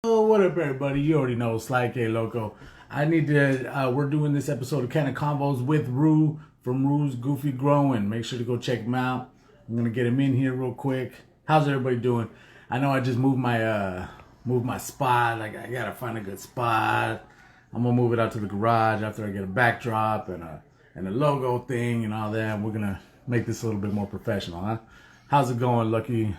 What up, everybody? You already know Sly K Loco. I need to. We're doing this episode of CannaConvos with Rue from Rue's Goofy Growing. Make sure to go check him out. I'm gonna get him in here real quick. How's everybody doing? I know I just moved my spot. Like I gotta find a good spot. I'm gonna move it out to the garage after I get a backdrop and a logo thing and all that. We're gonna make this a little bit more professional, huh? How's it going, Lucky?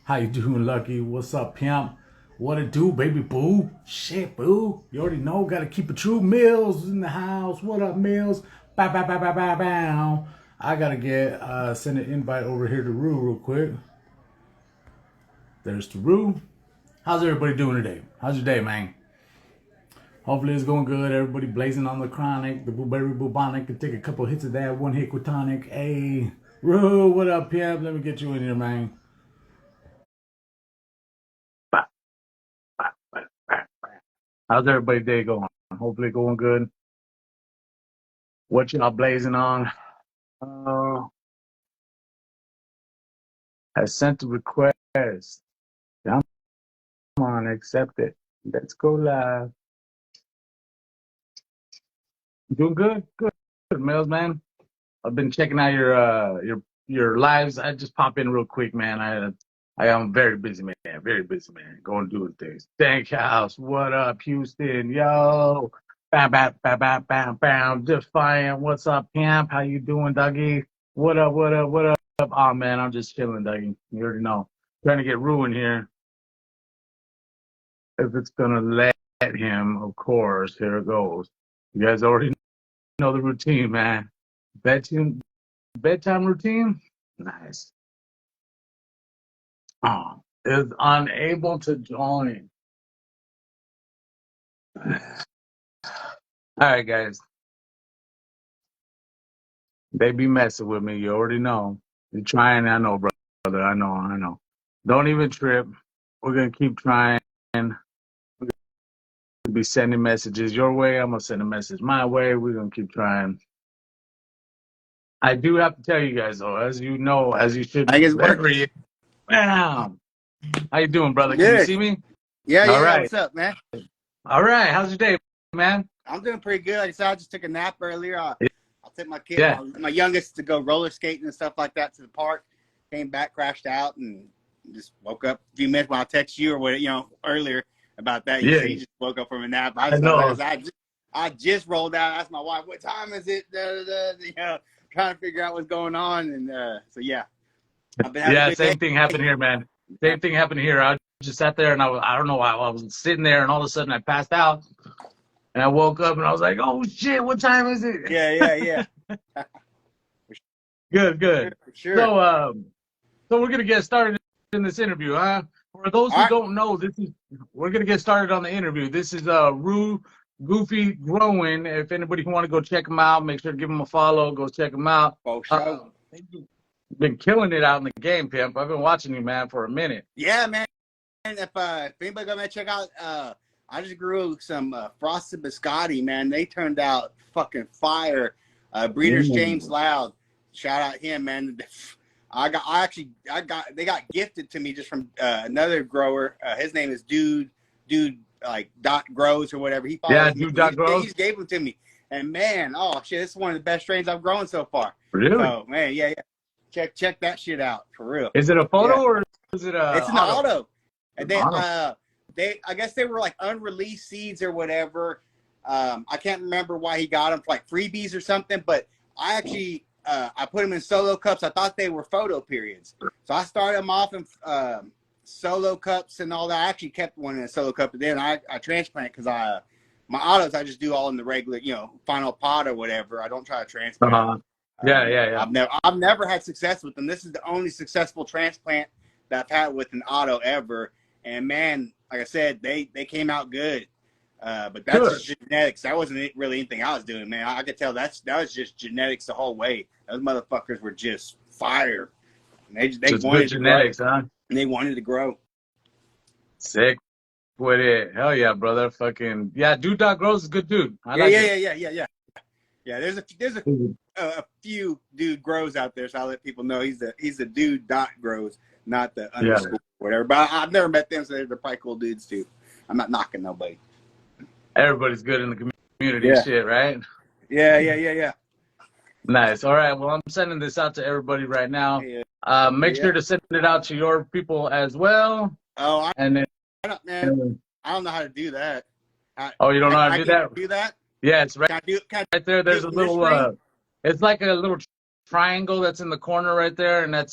How you doing, Lucky? What's up, pimp? What it do, baby boo? Shit, boo. You already know, gotta keep it true. Mills in the house. What up, Mills? Bow, bow, bow, bow, bow, bow. I gotta send an invite over here to Rue real quick. There's to Rue. How's everybody doing today? How's your day, man? Hopefully it's going good. Everybody blazing on the chronic, the blueberry bubonic. Can take a couple hits of that, one hit with tonic. Hey, Rue, what up, pimp? Let me get you in here, man. How's everybody's day going? Hopefully going good. What y'all blazing on? I sent a request. Come on, accept it. Let's go live. Doing good? Good, Mills, man. I've been checking out your lives. I just pop in real quick, man. I am very busy, man. Very busy, man. Going doing things. Thank House. What up, Houston? Yo. Bam, bam, bam, bam, bam, bam. Defiant. What's up, Pimp? How you doing, Dougie? What up, what up, what up? Oh, man, I'm just chilling, Dougie. You already know. Trying to get ruined here. If it's going to let him, of course, here it goes. You guys already know the routine, man. Bedtime routine? Nice. Oh, is unable to join. All right, guys. They be messing with me. You already know. You're trying. I know, brother. I know. Don't even trip. We're going to keep trying. We're going to be sending messages your way. I'm going to send a message my way. We're going to keep trying. I do have to tell you guys, though, as you know, as you should. I guess work. Bam. How you doing, brother? Good. Can you see me? Yeah, All right. What's up, man? All right. How's your day, man? I'm doing pretty good. Like I said, I just took a nap earlier. I'll take my kid, Yeah. my youngest, to go roller skating and stuff like that to the park. Came back, crashed out, and just woke up a few minutes when I text you or what, earlier about that. You said you just woke up from a nap. I just rolled out. I asked my wife, "What time is it?" Trying to figure out what's going on, and so yeah. Same thing happened here, man. Same thing happened here. I just sat there and I don't know why I was sitting there and all of a sudden I passed out and I woke up and I was like, oh shit, what time is it? Yeah. Good. Sure. So we're gonna get started in this interview, huh? For those who don't know, we're gonna get started on the interview. This is Rue Goofy Growing. If anybody want to go check him out, make sure to give him a follow. Go check him out. Been killing it out in the game, pimp. I've been watching you, man, for a minute. Yeah, man. And if anybody go check out, I just grew some frosted biscotti, man. They turned out fucking fire. Breeders James Loud, shout out him, man. They got gifted to me just from another grower. His name is Dude like Dot Grows or whatever. He follows me. Dude Dot Grows. He gave them to me, and man, oh shit, this is one of the best strains I've grown so far. Really? So man, yeah. Check that shit out for real. Is it a photo or is it a? It's an auto. And I guess they were like unreleased seeds or whatever. I can't remember why he got them for like freebies or something. But I actually I put them in solo cups. I thought they were photo periods, so I started them off in solo cups and all that. I actually kept one in a solo cup, but then I transplant because my autos I just do all in the regular final pot or whatever. I don't try to transplant. Yeah. I've never had success with them. This is the only successful transplant that I've had with an auto ever. And man, like I said, they came out good. But that's just genetics. That wasn't really anything I was doing, man. I could tell that was just genetics the whole way. Those motherfuckers were just fire. And they wanted genetics, huh? And they wanted to grow. Sick with it. Hell yeah, brother. Fucking Dude Dot Grows is a good dude. Yeah. There's a few Dude Grows out there, so I'll let people know he's the Dude Dot Grows, not the underscore or whatever. But I've never met them, so they're probably cool dudes too. I'm not knocking nobody. Everybody's good in the community, Yeah. shit, right? Yeah. Nice. All right. Well, I'm sending this out to everybody right now. Yeah. Make sure to send it out to your people as well. Oh, And then, man, I don't know how to do that. you don't know how to I do can that? do that? Yeah, it's right, Can right there. There's a little, it's like a little triangle that's in the corner right there, and that's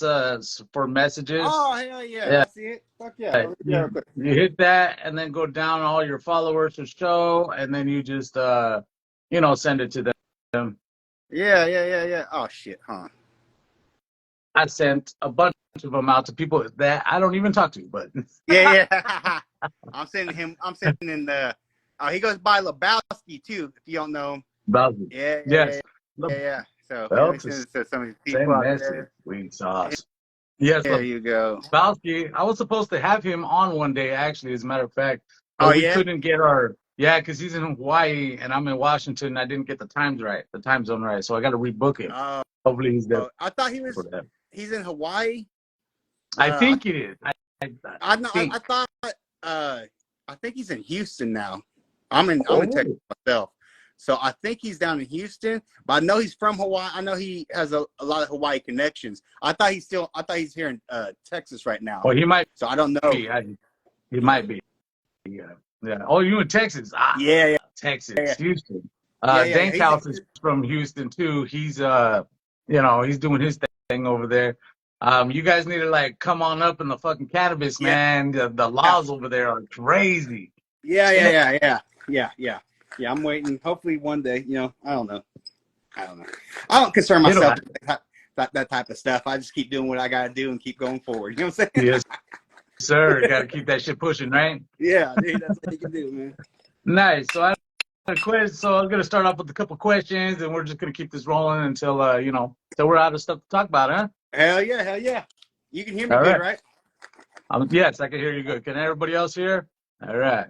for messages. Oh, hell yeah. I see it. Fuck yeah. You hit that, and then go down all your followers to show, and then you just, send it to them. Yeah. Oh, shit, huh? I sent a bunch of them out to people that I don't even talk to, but yeah. I'm sending the. Oh, he goes by Lebowski too. If you don't know him. Lebowski. Yeah. So some of these people out there. Sweet sauce. Yes, there you go. Lebowski. I was supposed to have him on one day, actually, as a matter of fact. But we couldn't get because he's in Hawaii and I'm in Washington. And I didn't get the time zone right, so I got to rebook him. Hopefully he's there. I thought he was. He's in Hawaii. I think it is. I think he's in Houston now. I'm in Texas myself, so I think he's down in Houston. But I know he's from Hawaii. I know he has a lot of Hawaii connections. I thought he's here in Texas right now. Well, he might. So I don't know. He might be. Yeah. Oh, you in Texas? Yeah. Texas, Houston. Dankhouse is from Houston too. He's he's doing his thing over there. You guys need to come on up in the fucking cannabis, man. The laws over there are crazy. Yeah. I'm waiting. Hopefully one day. I don't know. I don't concern myself with that type of stuff. I just keep doing what I gotta do and keep going forward. You know what I'm saying? Yes, sir. Gotta keep that shit pushing, right? Yeah, dude, that's what you can do, man. Nice. So I I'm gonna start off with a couple questions, and we're just gonna keep this rolling until till we're out of stuff to talk about, huh? Hell yeah. You can hear me good, right? Yes, I can hear you good. Can everybody else hear? All right.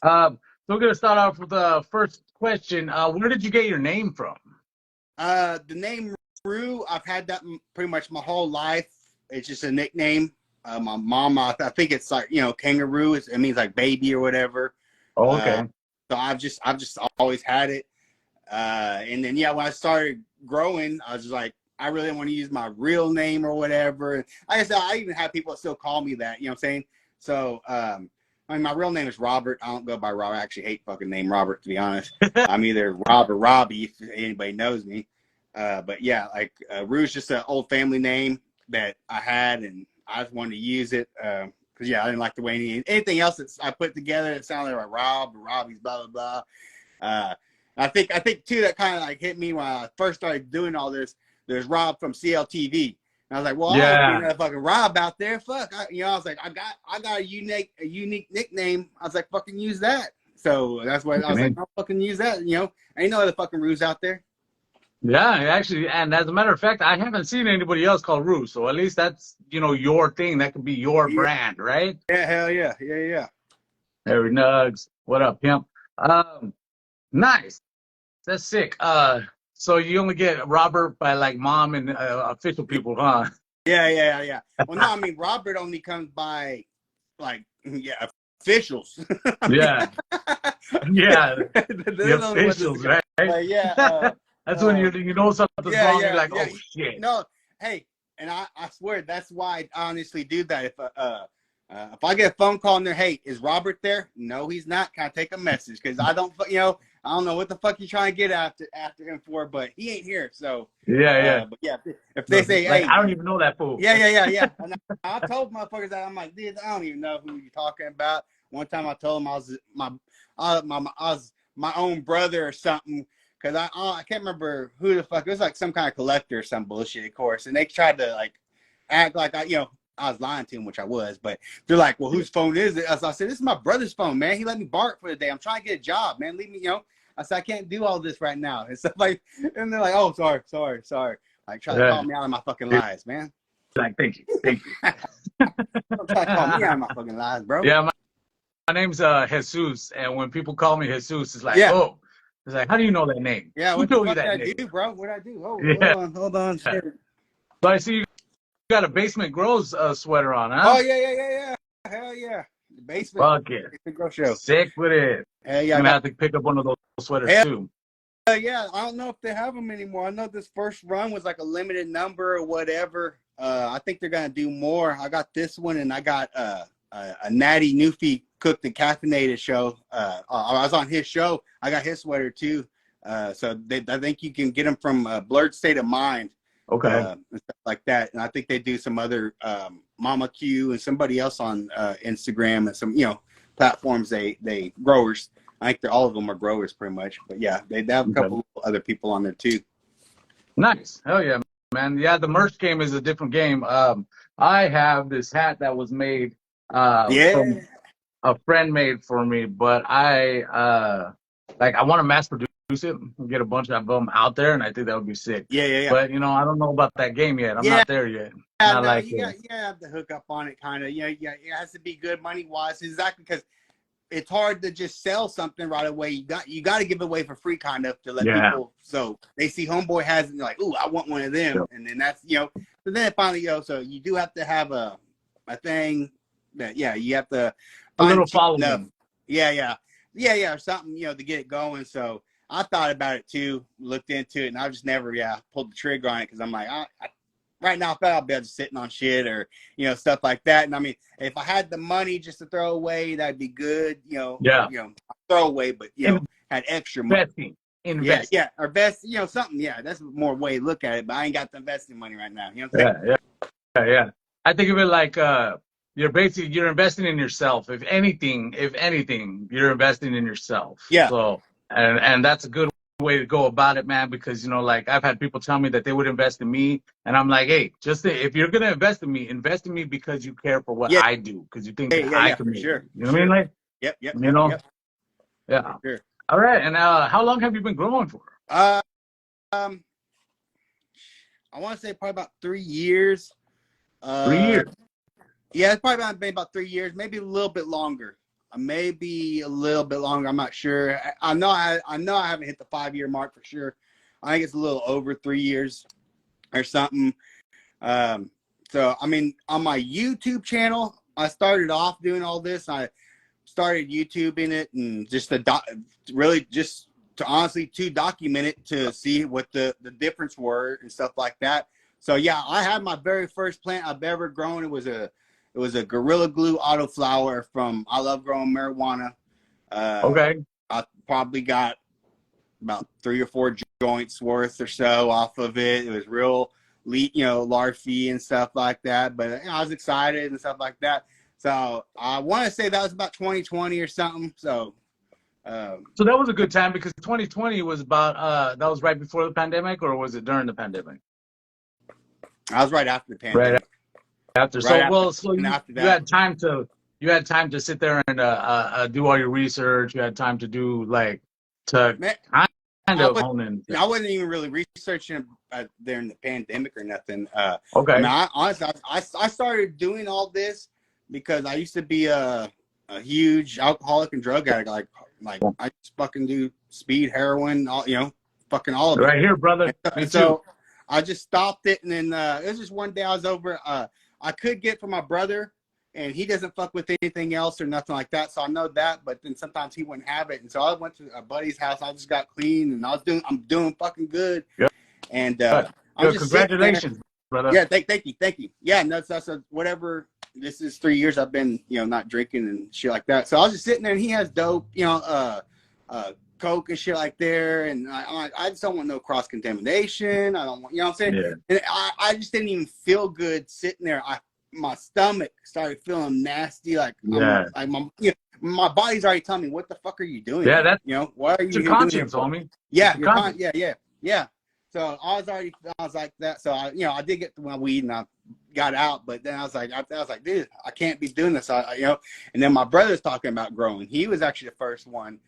So we're gonna start off with the first question. Where did you get your name from? The name Rue, I've had that pretty much my whole life. It's just a nickname. My mom, I think it's like kangaroo. It means like baby or whatever. Oh, okay. So I've just always had it. And then when I started growing, I was just like, I really want to use my real name or whatever. Like I said, I even have people still call me that. You know what I'm saying? So my real name is Robert. I don't go by Robert. I actually hate fucking name Robert, to be honest. I'm either Rob or Robbie, if anybody knows me. But yeah, Rue's just an old family name that I had, and I just wanted to use it. Because I didn't like the way anything else that I put together that sounded like Rob or Robbie's blah blah blah. I think too that kind of hit me when I first started doing all this. There's Rob from CLTV. And I was like, well, I don't see no fucking Rob out there. Fuck, I was like, I got a unique nickname. I was like, fucking use that. So that's why I was like, I'll fucking use that. Ain't no other fucking Rues out there. Yeah, actually, and as a matter of fact, I haven't seen anybody else called Rue. So at least that's your thing. That could be your brand, right? Yeah, hell yeah. Harry Nugs, what up, pimp? Nice. That's sick. So you only get Robert by mom and official people, huh? Yeah. Well, no, I mean Robert only comes by officials. Yeah. The officials, right? That's when you know something's wrong. You're like, oh shit. No, hey, and I swear that's why I honestly do that. If I get a phone call and they're, hey, is Robert there? No, he's not. Can I take a message? Because I don't know what the fuck you trying to get after him for, but he ain't here. So but if they say, hey, I don't even know that fool. Yeah. And I told motherfuckers that I'm like, dude, I don't even know who you're talking about. One time I told him I was my own brother or something. Cause I can't remember who the fuck it was, some kind of collector or some bullshit, of course. And they tried to act like I was lying to him, which I was. But they're like, well, whose phone is it? I said, this is my brother's phone, man. He let me borrow it for the day. I'm trying to get a job, man. Leave me, I said, I can't do all this right now. And stuff and they're like, oh, sorry. Try to call me out of my fucking lies, man. Thank you. Don't try to call me out of my fucking lies, bro. Yeah, my name's Jesus, and when people call me Jesus, it's like, oh. It's like, how do you know that name? Yeah, what did I do, bro? What did I do? Hold on. Shit. But I see you got a Basement Grows sweater on, huh? Oh, yeah. Hell yeah. basement. Fuck it. Basement grow show. Sick with it. Hey, yeah, I'm gonna have to pick up one of those sweaters too. Yeah, I don't know if they have them anymore. I know this first run was like a limited number or whatever. I think they're gonna do more. I got this one, and I got a Natty Newfie cooked and caffeinated show. I was on his show. I got his sweater too. So I think you can get them from Blurred State of Mind. Okay. And stuff like that. And I think they do some other Mama Q and somebody else on Instagram and some platforms. They growers. I think all of them are growers pretty much. But yeah, they have a couple other people on there too. Nice. Hell yeah, man. Yeah, the merch game is a different game. I have this hat that was made from a friend made for me, but I want to mass produce it and get a bunch of them out there, and I think that would be sick. Yeah. But I don't know about that game yet. I'm not there yet. Yeah, no, you have to hook up on it, kind of. Yeah, it has to be good money wise, exactly, because it's hard to just sell something right away. You got to give it away for free, kind of, to let people. So they see Homeboy has it, and they're like, "Ooh, I want one of them," and then that's So then finally, so you do have to have a thing that you have to a little following. Yeah, or something to get it going. So I thought about it too, looked into it, and I just never pulled the trigger on it because I'm like, right now, I felt I'll be just sitting on shit or stuff like that. And I mean, if I had the money just to throw away, that'd be good. Throw away, but had extra money. Invest. Yeah, or invest. Something. Yeah, that's more way to look at it. But I ain't got the investing money right now. Yeah. I think of it like you're investing in yourself. If anything, you're investing in yourself. Yeah. So and that's a good way to go about it, man, because I've had people tell me that they would invest in me, and I'm like, hey, if you're gonna invest in me because you care for what I do, because you think that I can make it. You know what I mean? Like, yep. Yeah. Sure. All right, and how long have you been growing for? I want to say probably about 3 years. 3 years. Yeah, it's probably been about 3 years, maybe a little bit longer. Maybe a little bit longer. I'm not sure. I know I haven't hit the 5-year mark for sure. I think it's a little over 3 years or something. So I mean, on my YouTube channel, I started off doing all this. I started YouTubing it and just to honestly document it, to see what the difference were and stuff like that. So yeah, I had my very first plant I've ever grown. It was a Gorilla Glue autoflower from I Love Growing Marijuana. Okay. I probably got about 3 or 4 joints worth or so off of it. It was real, larvae and stuff like that. But I was excited and stuff like that. So I want to say that was about 2020 or something. So that was a good time, because 2020 was about that was right before the pandemic, or was it during the pandemic? I was right after the pandemic. Right after. So you had time to sit there and do all your research. You had time to do hone in. I wasn't even really researching during the pandemic or nothing. Okay. I mean, honestly, I started doing all this because I used to be a huge alcoholic and drug addict. Like I just fucking do speed, heroin, fucking all of it. Right here, brother. So I just stopped it, and then it was just one day I was over. I could get from my brother, and he doesn't fuck with anything else or nothing like that. So I know that, but then sometimes he wouldn't have it. And so I went to a buddy's house. I just got clean, and I'm doing fucking good. Yep. And I'm just congratulations, brother. Yeah, thank you. Yeah, and that's whatever. This is 3 years I've been, not drinking and shit like that. So I was just sitting there, and he has dope, coke and shit like there, and I just don't want no cross contamination. I don't want, what I'm saying? Yeah. And I just didn't even feel good sitting there. My stomach started feeling nasty, my body's already telling me, what the fuck are you doing? Yeah, that's why are you your conscience, homie. Yeah, yeah. So I was like that. So I did get my weed and I got out, but then I was like, dude, I can't be doing this. And then my brother's talking about growing. He was actually the first one.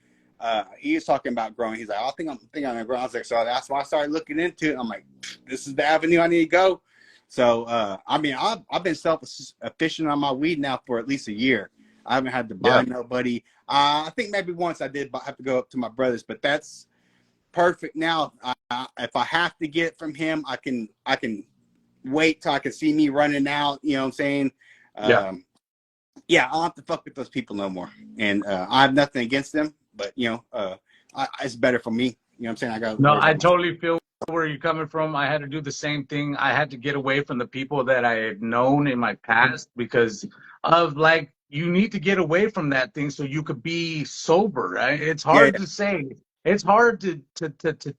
He was talking about growing. He's like, I think I'm gonna grow. I was like, so that's why I started looking into it. I'm like, this is the avenue I need to go. So I mean, I've been self-sufficient on my weed now for at least a year. I haven't had to buy nobody. I think maybe once I did have to go up to my brother's, but that's perfect now. If I have to get it from him, I can wait till I can see me running out. You know what I'm saying? Yeah, I don't have to fuck with those people no more. And I have nothing against them, but it's better for me. You know what I'm saying? I got No, worry I about myself. totally feel where you're coming from. I had to do the same thing. I had to get away from the people that I had known in my past because of like you need to get away from that thing so you could be sober, right? It's Yeah, hard to say. It's hard to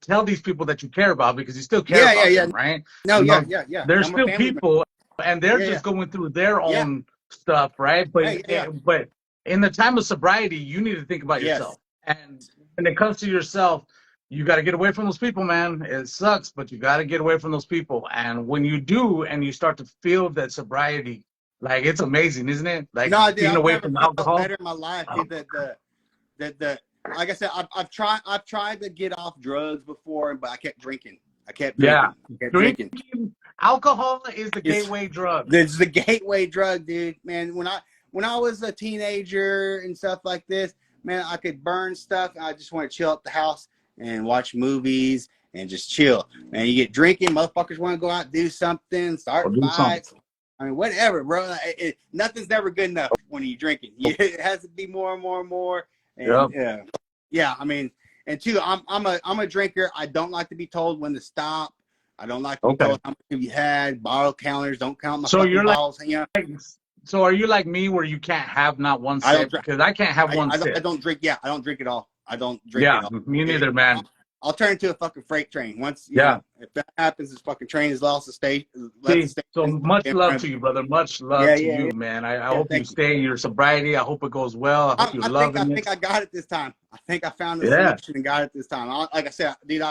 tell these people that you care about because you still care yeah. about them, right? No, You know, yeah. they're I'm a still family member. people and they're Yeah, just going through their yeah. own stuff, right? Hey, yeah. But in the time of sobriety, you need to think about Yes. yourself. And when it comes to yourself, you got to get away from those people, man. It sucks, but you got to get away from those people. And when you do, and you start to feel that sobriety, like it's amazing, isn't it? Like No, dude, being I've away never from felt alcohol. better in my life, dude. The like I said, I've tried to get off drugs before, but I kept drinking. I kept Yeah, drinking. I kept drinking. drinking alcohol is the gateway drug. It's the gateway drug, dude. Man, when I was a teenager and stuff like this, man, I could burn stuff. I just want to chill at the house and watch movies and just chill. Man, you get drinking, motherfuckers want to go out, do something, Or start do something. fights. I mean, whatever, bro. Nothing's never good enough when you're drinking. It has to be more and more and more. And Yep. yeah, I mean, and two, I'm a drinker. I don't like to be told when to stop. I don't like to be Okay. told how much have you had. Bottle counters don't count my So fucking you're like, bottles. so are you like me where you can't have not one I don't sip? Because I can't have one I sip. don't drink. Yeah, I don't drink at all. I don't drink Yeah, at all. me neither, man. I'll turn into a fucking freight train. Once Yeah. if that happens, this fucking train has lost the state. See, so much love to you, brother. Much love to you, man. I hope you stay in your sobriety. I hope it goes well. I hope you're loving it. I think I got it this time. I think I found the Yeah. solution and got it this time. Like I said, dude,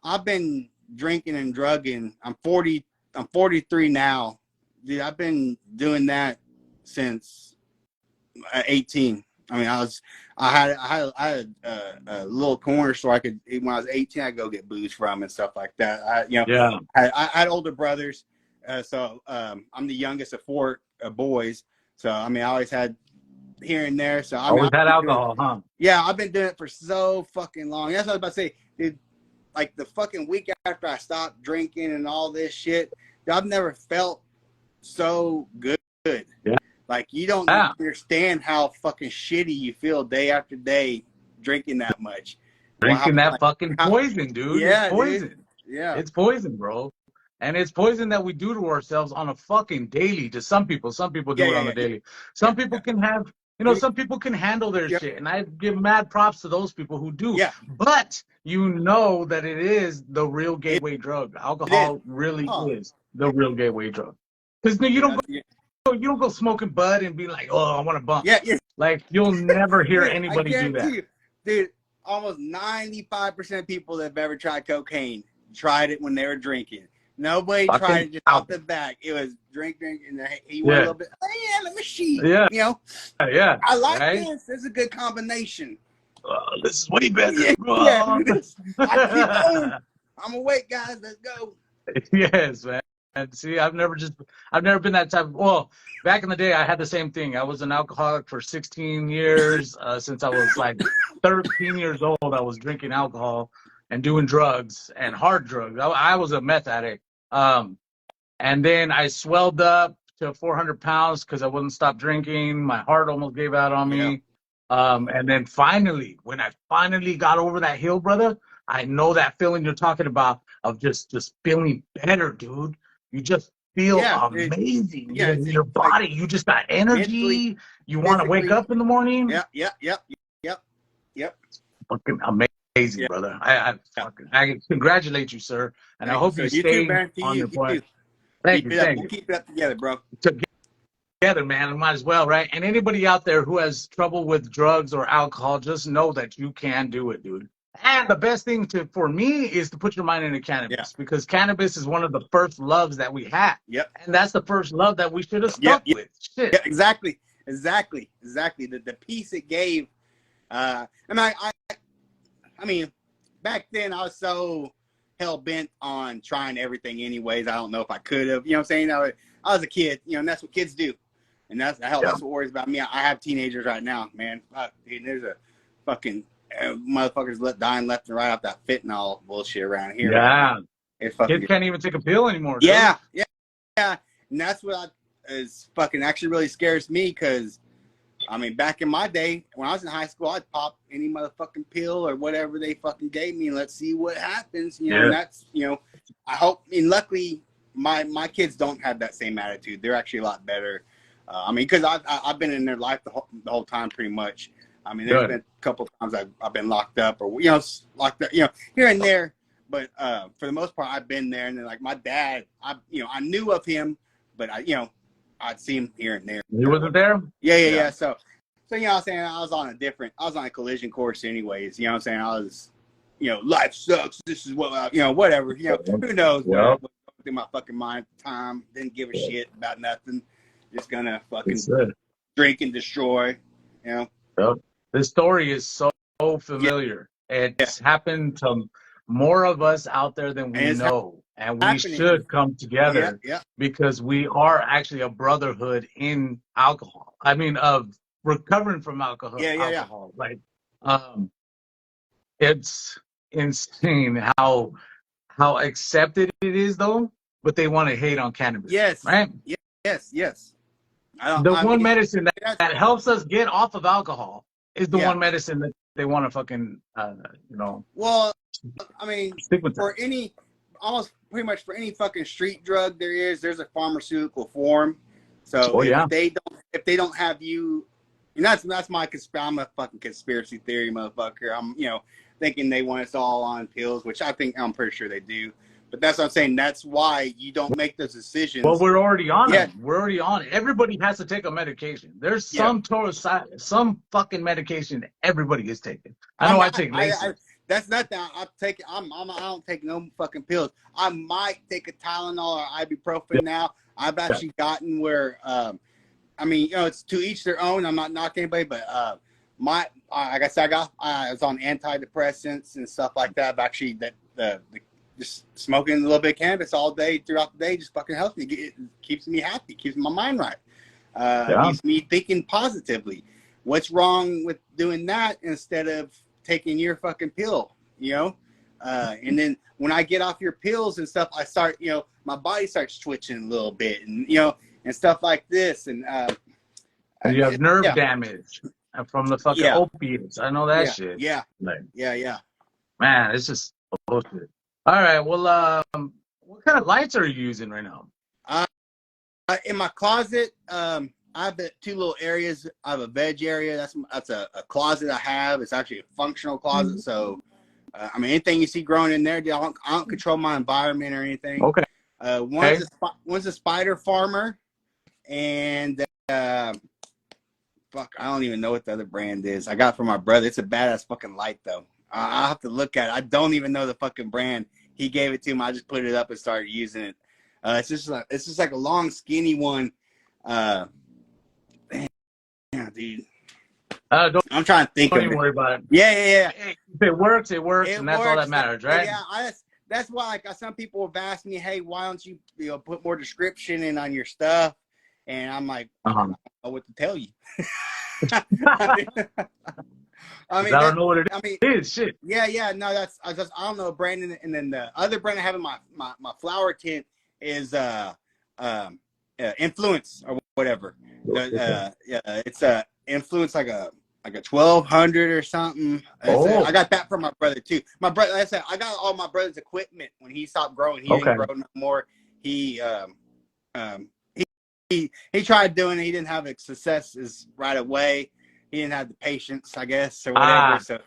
I've been drinking and drugging. I'm 43 now. Dude, I've been doing that since 18. I mean, I had a little corner store I could, when I was 18, I'd go get booze from and stuff like that. I had older brothers, so I'm the youngest of four boys. So I mean, I always had here and there. So I mean, Always had alcohol, huh? Yeah, I've been doing it for so fucking long. That's what I was about to say, dude. Like the fucking week after I stopped drinking and all this shit, I've never felt so good. Yeah. Like you don't understand how fucking shitty you feel day after day drinking that much. Drinking that fucking poison, dude. Yeah, it's poison. Dude. Yeah. It's poison, bro. And it's poison that we do to ourselves on a fucking daily. To some people do it on a daily. Some people can have, some people can handle their shit. And I give mad props to those people who do. Yeah. But you know that it is the real gateway drug. Alcohol really is the real gateway drug. Because you don't go smoking bud and be like, oh, I want to bump. Yeah. Like you'll never hear anybody do that. Dude, almost 95% of people that have ever tried cocaine tried it when they were drinking. Nobody tried it just off the back. It was drink, and he went a little bit. Oh, yeah, let me see. Yeah. Yeah. I like this. This is a good combination. This is way better. Yeah. I keep going. I'm awake, guys. Let's go. Yes, man. And see, I've never been that type of, well, back in the day, I had the same thing. I was an alcoholic for 16 years. Since I was like 13 years old, I was drinking alcohol and doing drugs and hard drugs. I was a meth addict. And then I swelled up to 400 pounds because I wouldn't stop drinking. My heart almost gave out on me. And then finally, when I finally got over that hill, brother, I know that feeling you're talking about of just feeling better, dude. You just feel amazing in your body. You just got energy. You want to wake up in the morning. Yep. Fucking amazing, brother. I congratulate you, sir. And I hope you stay on your point. Thank you. We'll keep it up together, bro. Together, man. Might as well, right? And anybody out there who has trouble with drugs or alcohol, just know that you can do it, dude. And the best thing for me is to put your mind into cannabis because cannabis is one of the first loves that we had. Yep. And that's the first love that we should have stuck with. Shit. Yeah, exactly. The peace it gave. I mean, back then I was so hell bent on trying everything anyways. I don't know if I could have, you know what I'm saying? I was a kid, and that's what kids do. And that's what worries about me. I have teenagers right now, man. Dude, there's a fucking motherfuckers dying left and right off that fentanyl bullshit around here. Yeah. Kids can't even take a pill anymore. Yeah. And that's what is fucking actually really scares me because I mean, back in my day, when I was in high school, I'd pop any motherfucking pill or whatever they fucking gave me, and let's see what happens. You know, and that's, you know, I hope. I mean, luckily, my kids don't have that same attitude. They're actually a lot better. I mean, because I've been in their life the whole time, pretty much. I mean, there's been a couple of times I've been locked up, or locked up, here and there. But for the most part, I've been there. And then, like my dad, I knew of him, but I'd see him here and there. He wasn't there? Yeah. So you know what I'm saying? I was on a collision course anyways. You know what I'm saying? I was, life sucks. This is what, whatever. Who knows what went through my fucking mind at the time. Didn't give a shit about nothing. Just gonna fucking drink and destroy, This story is so familiar. It's happened to more of us out there than we know. And we should come together because we are actually a brotherhood in alcohol. I mean, of recovering from alcohol. Alcohol. Like, it's insane how accepted it is, though. But they want to hate on cannabis. Yes. Right. Yes. Medicine that helps us get off of alcohol is the one medicine that they want to fucking, Well, I mean, stick with for almost pretty much for any fucking street drug there's a pharmaceutical form. So if they don't have you, and that's my I'm a fucking conspiracy theory motherfucker. I'm thinking they want us all on pills, which I'm pretty sure they do. But that's what I'm saying. That's why you don't make those decisions. Well, we're already on it. We're already on it. Everybody has to take a medication. There's some fucking medication everybody is taking. I take Lasix. That's nothing. I don't take no fucking pills. I might take a Tylenol or ibuprofen now. I've actually gotten where, I mean, it's to each their own. I'm not knocking anybody, but like I said, I was on antidepressants and stuff like that. I've actually just smoking a little bit of cannabis all day throughout the day just fucking helps me. It keeps me happy, keeps my mind right, keeps me thinking positively. What's wrong with doing that instead of taking your fucking pill? And then when I get off your pills and stuff, I start, my body starts twitching a little bit, and and stuff like this, and you have nerve damage from the fucking opiates. I know that shit. Yeah. Man, it's just bullshit. All right, well, what kind of lights are you using right now? In my closet, I have two little areas. I have a veg area. That's a closet I have. It's actually a functional closet. So, I mean, anything you see growing in there, I don't control my environment or anything. Okay. One's a spider farmer, and fuck, I don't even know what the other brand is. I got it from my brother. It's a badass fucking light though. I'll have to look at it. I don't even know the fucking brand. He gave it to me. I just put it up and started using it. It's just like a long, skinny one. Damn, dude. I'm trying to think. Don't even worry about it. Yeah. If it works, and that's all that matters, right? Yeah, that's why. Like, some people have asked me, "Hey, why don't you, put more description in on your stuff?" And I'm like, I don't know what to tell you. I don't know what it is. Shit. Yeah. No, I don't know, Brandon. And then the other brand I have in my flower tent is Influence or whatever. It's Influence like a 1200 or something. I got that from my brother too. My brother, like I said, I got all my brother's equipment when he stopped growing. He didn't grow no more. He tried doing it. He didn't have success right away. He didn't have the patience, I guess, or whatever. So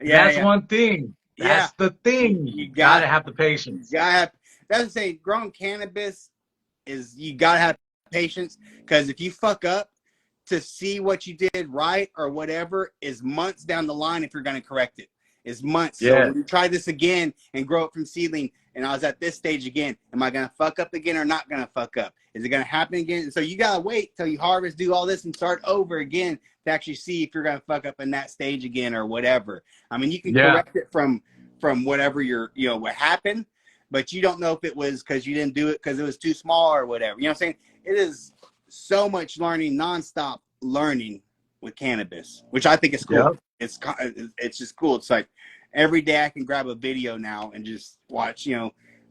that's one thing. That's the thing. You gotta have the patience. That's to say, growing cannabis is you gotta have patience, because if you fuck up, to see what you did right or whatever is months down the line. If you're gonna correct it, is months. So when you try this again and grow it from seedling, and I was at this stage again, am I gonna fuck up again or not gonna fuck up? Is it gonna happen again? And so you gotta wait till you harvest, do all this, and start over again to actually see if you're gonna fuck up in that stage again or whatever. I mean, you can correct it from whatever what happened, but you don't know if it was because you didn't do it because it was too small or whatever. You know what I'm saying? It is so much learning, nonstop learning with cannabis, which I think is cool. It's just cool. It's like every day I can grab a video now and just watch,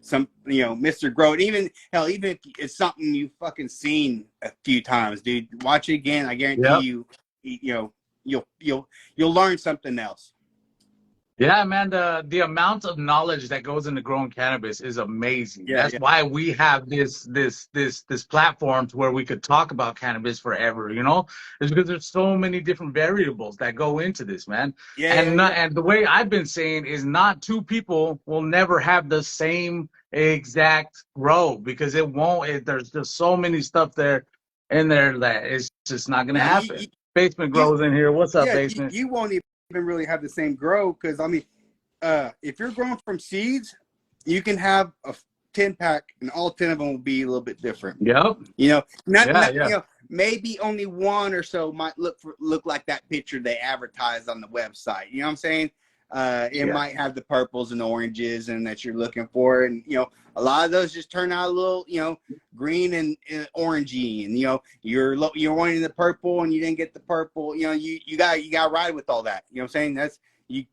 some, Mr. Grow. And even if it's something you've fucking seen a few times, dude, watch it again. I guarantee you you'll learn something else. Yeah, man, the amount of knowledge that goes into growing cannabis is amazing. Yeah, That's why we have this platform to where we could talk about cannabis forever, you know? It's because there's so many different variables that go into this, man. And the way I've been saying is not two people will never have the same exact grow, because it won't. There's just so many stuff in there that it's just not gonna happen. Basement grows in here. What's up, Basement? You won't even really have the same grow, because I mean, if you're growing from seeds, you can have a 10-pack and all 10 of them will be a little bit different. Yep. You know, you know, maybe only one or so might look like that picture they advertised on the website. You know what I'm saying? It might have the purples and oranges and that you're looking for, and you know, a lot of those just turn out a little, you know, green and orangey, and you know, you're wanting the purple and you didn't get the purple. You know, you got ride with all that. You know what I'm saying? That's you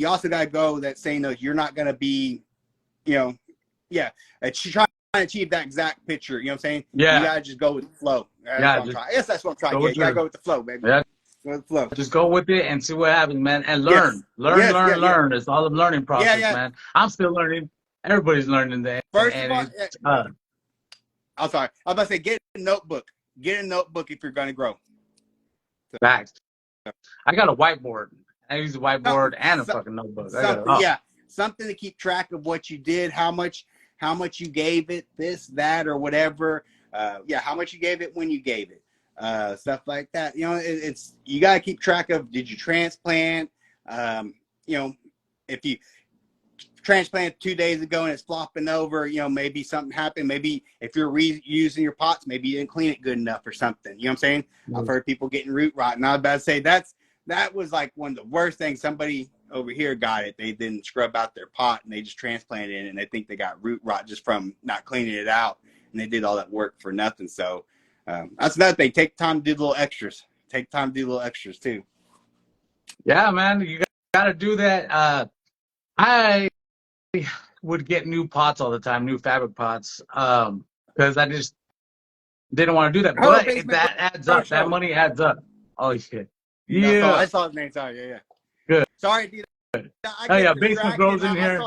also got to go that saying that you're not going to be, you know, trying to achieve that exact picture. You know what I'm saying? Yeah. You got to just go with the flow. I guess that's what I'm trying to get. You got to go with the flow, baby. Yeah. Go with the flow. Just go with it and see what happens, man. And learn. Learn. It's all a learning process, man. I'm still learning. Everybody's learning that. First of all, I'm sorry. I was about to say, get a notebook. Get a notebook if you're going to grow. Facts. I got a whiteboard. I use a whiteboard and a fucking notebook. Something to keep track of what you did, how much you gave it, this, that, or whatever. How much you gave it when you gave it. Stuff like that. You know, it's you got to keep track of, did you transplant? You know, if you transplanted 2 days ago and it's flopping over, you know, maybe something happened. Maybe if you're reusing your pots, maybe you didn't clean it good enough or something. You know what I'm saying? I've heard people getting root rot. And I was about to say that was like one of the worst things. Somebody over here got it. They didn't scrub out their pot and they just transplanted it, and they think they got root rot just from not cleaning it out. And they did all that work for nothing. So that's another thing. Take time to do little extras. Take time to do little extras too. Yeah, man, you got to do that. I would get new pots all the time, new fabric pots, because I just didn't want to do that. But that adds up. That money adds up. Oh shit. Yeah. I saw his name. Sorry. Yeah. Good. Sorry, dude. Basement grows in here.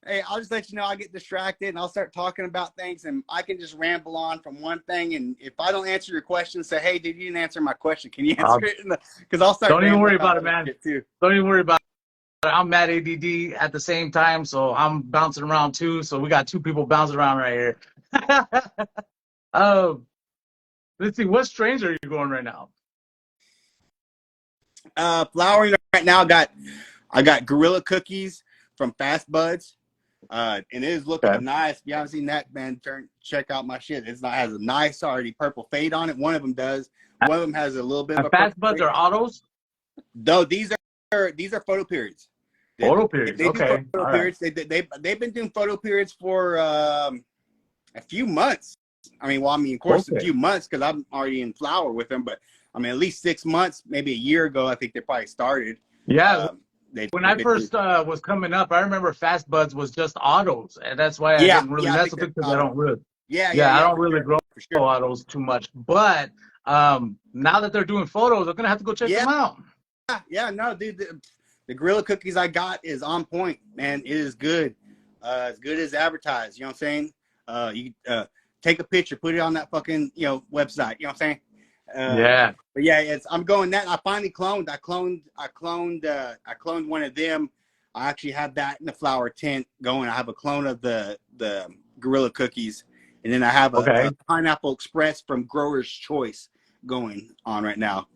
Hey, I'll just let you know I get distracted and I'll start talking about things, and I can just ramble on from one thing. And if I don't answer your question, say, hey, dude, you didn't answer my question. Can you answer it? Because I'll start. Don't even worry about it, man. Too. Don't even worry about it. I'm mad ADD at the same time, so I'm bouncing around too. So we got two people bouncing around right here. Let's see, what strains are you going right now? Flowering right now. I got Gorilla Cookies from Fast Buds. And it is looking nice. If you haven't seen that, man, check out my shit. It has a nice already purple fade on it. One of them does. One of them has a little bit of a Fast Buds are autos? No, these are photo periods. Photo periods. Okay. Photo periods. They've been doing photo periods for a few months. Of course, a few months, because I'm already in flower with them. But I mean, at least 6 months, maybe a year ago, I think they probably started. Yeah. When I first was coming up, I remember Fast Buds was just autos, and that's why I didn't really mess with it, because I don't really. I don't really grow autos too much. But now that they're doing photos, I'm gonna have to go check them out. No, dude, the Gorilla Cookies I got is on point, man. It is good, as good as advertised. You know what I'm saying? You take a picture, put it on that fucking website. You know what I'm saying? But I'm going that. I finally cloned. I cloned one of them. I actually have that in the flower tent going. I have a clone of the Gorilla Cookies, and then I have a Pineapple Express from Grower's Choice going on right now.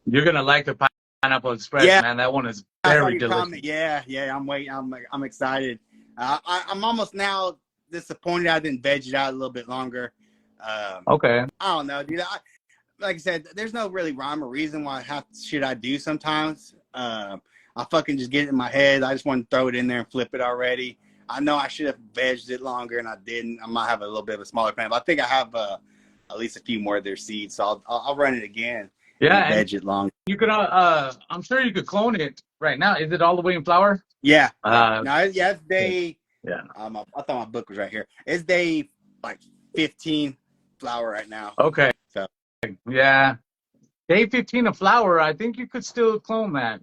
You're gonna like the Pineapple Express, man. That one is very delicious. I'm waiting. I'm excited. I'm almost now disappointed I didn't veg it out a little bit longer. I don't know, dude. Like I said, there's no really rhyme or reason why shit I do sometimes. I fucking just get it in my head. I just want to throw it in there and flip it already. I know I should have vegged it longer, and I didn't. I might have a little bit of a smaller plant, but I think I have at least a few more of their seeds, so I'll run it again. Yeah, and veg it long. You could. I'm sure you could clone it right now. Is it all the way in flower? Yeah. It's day. Yeah. I thought my book was right here. It's day like 15 flower right now. Okay. So. Yeah. Day 15 of flower, I think you could still clone that.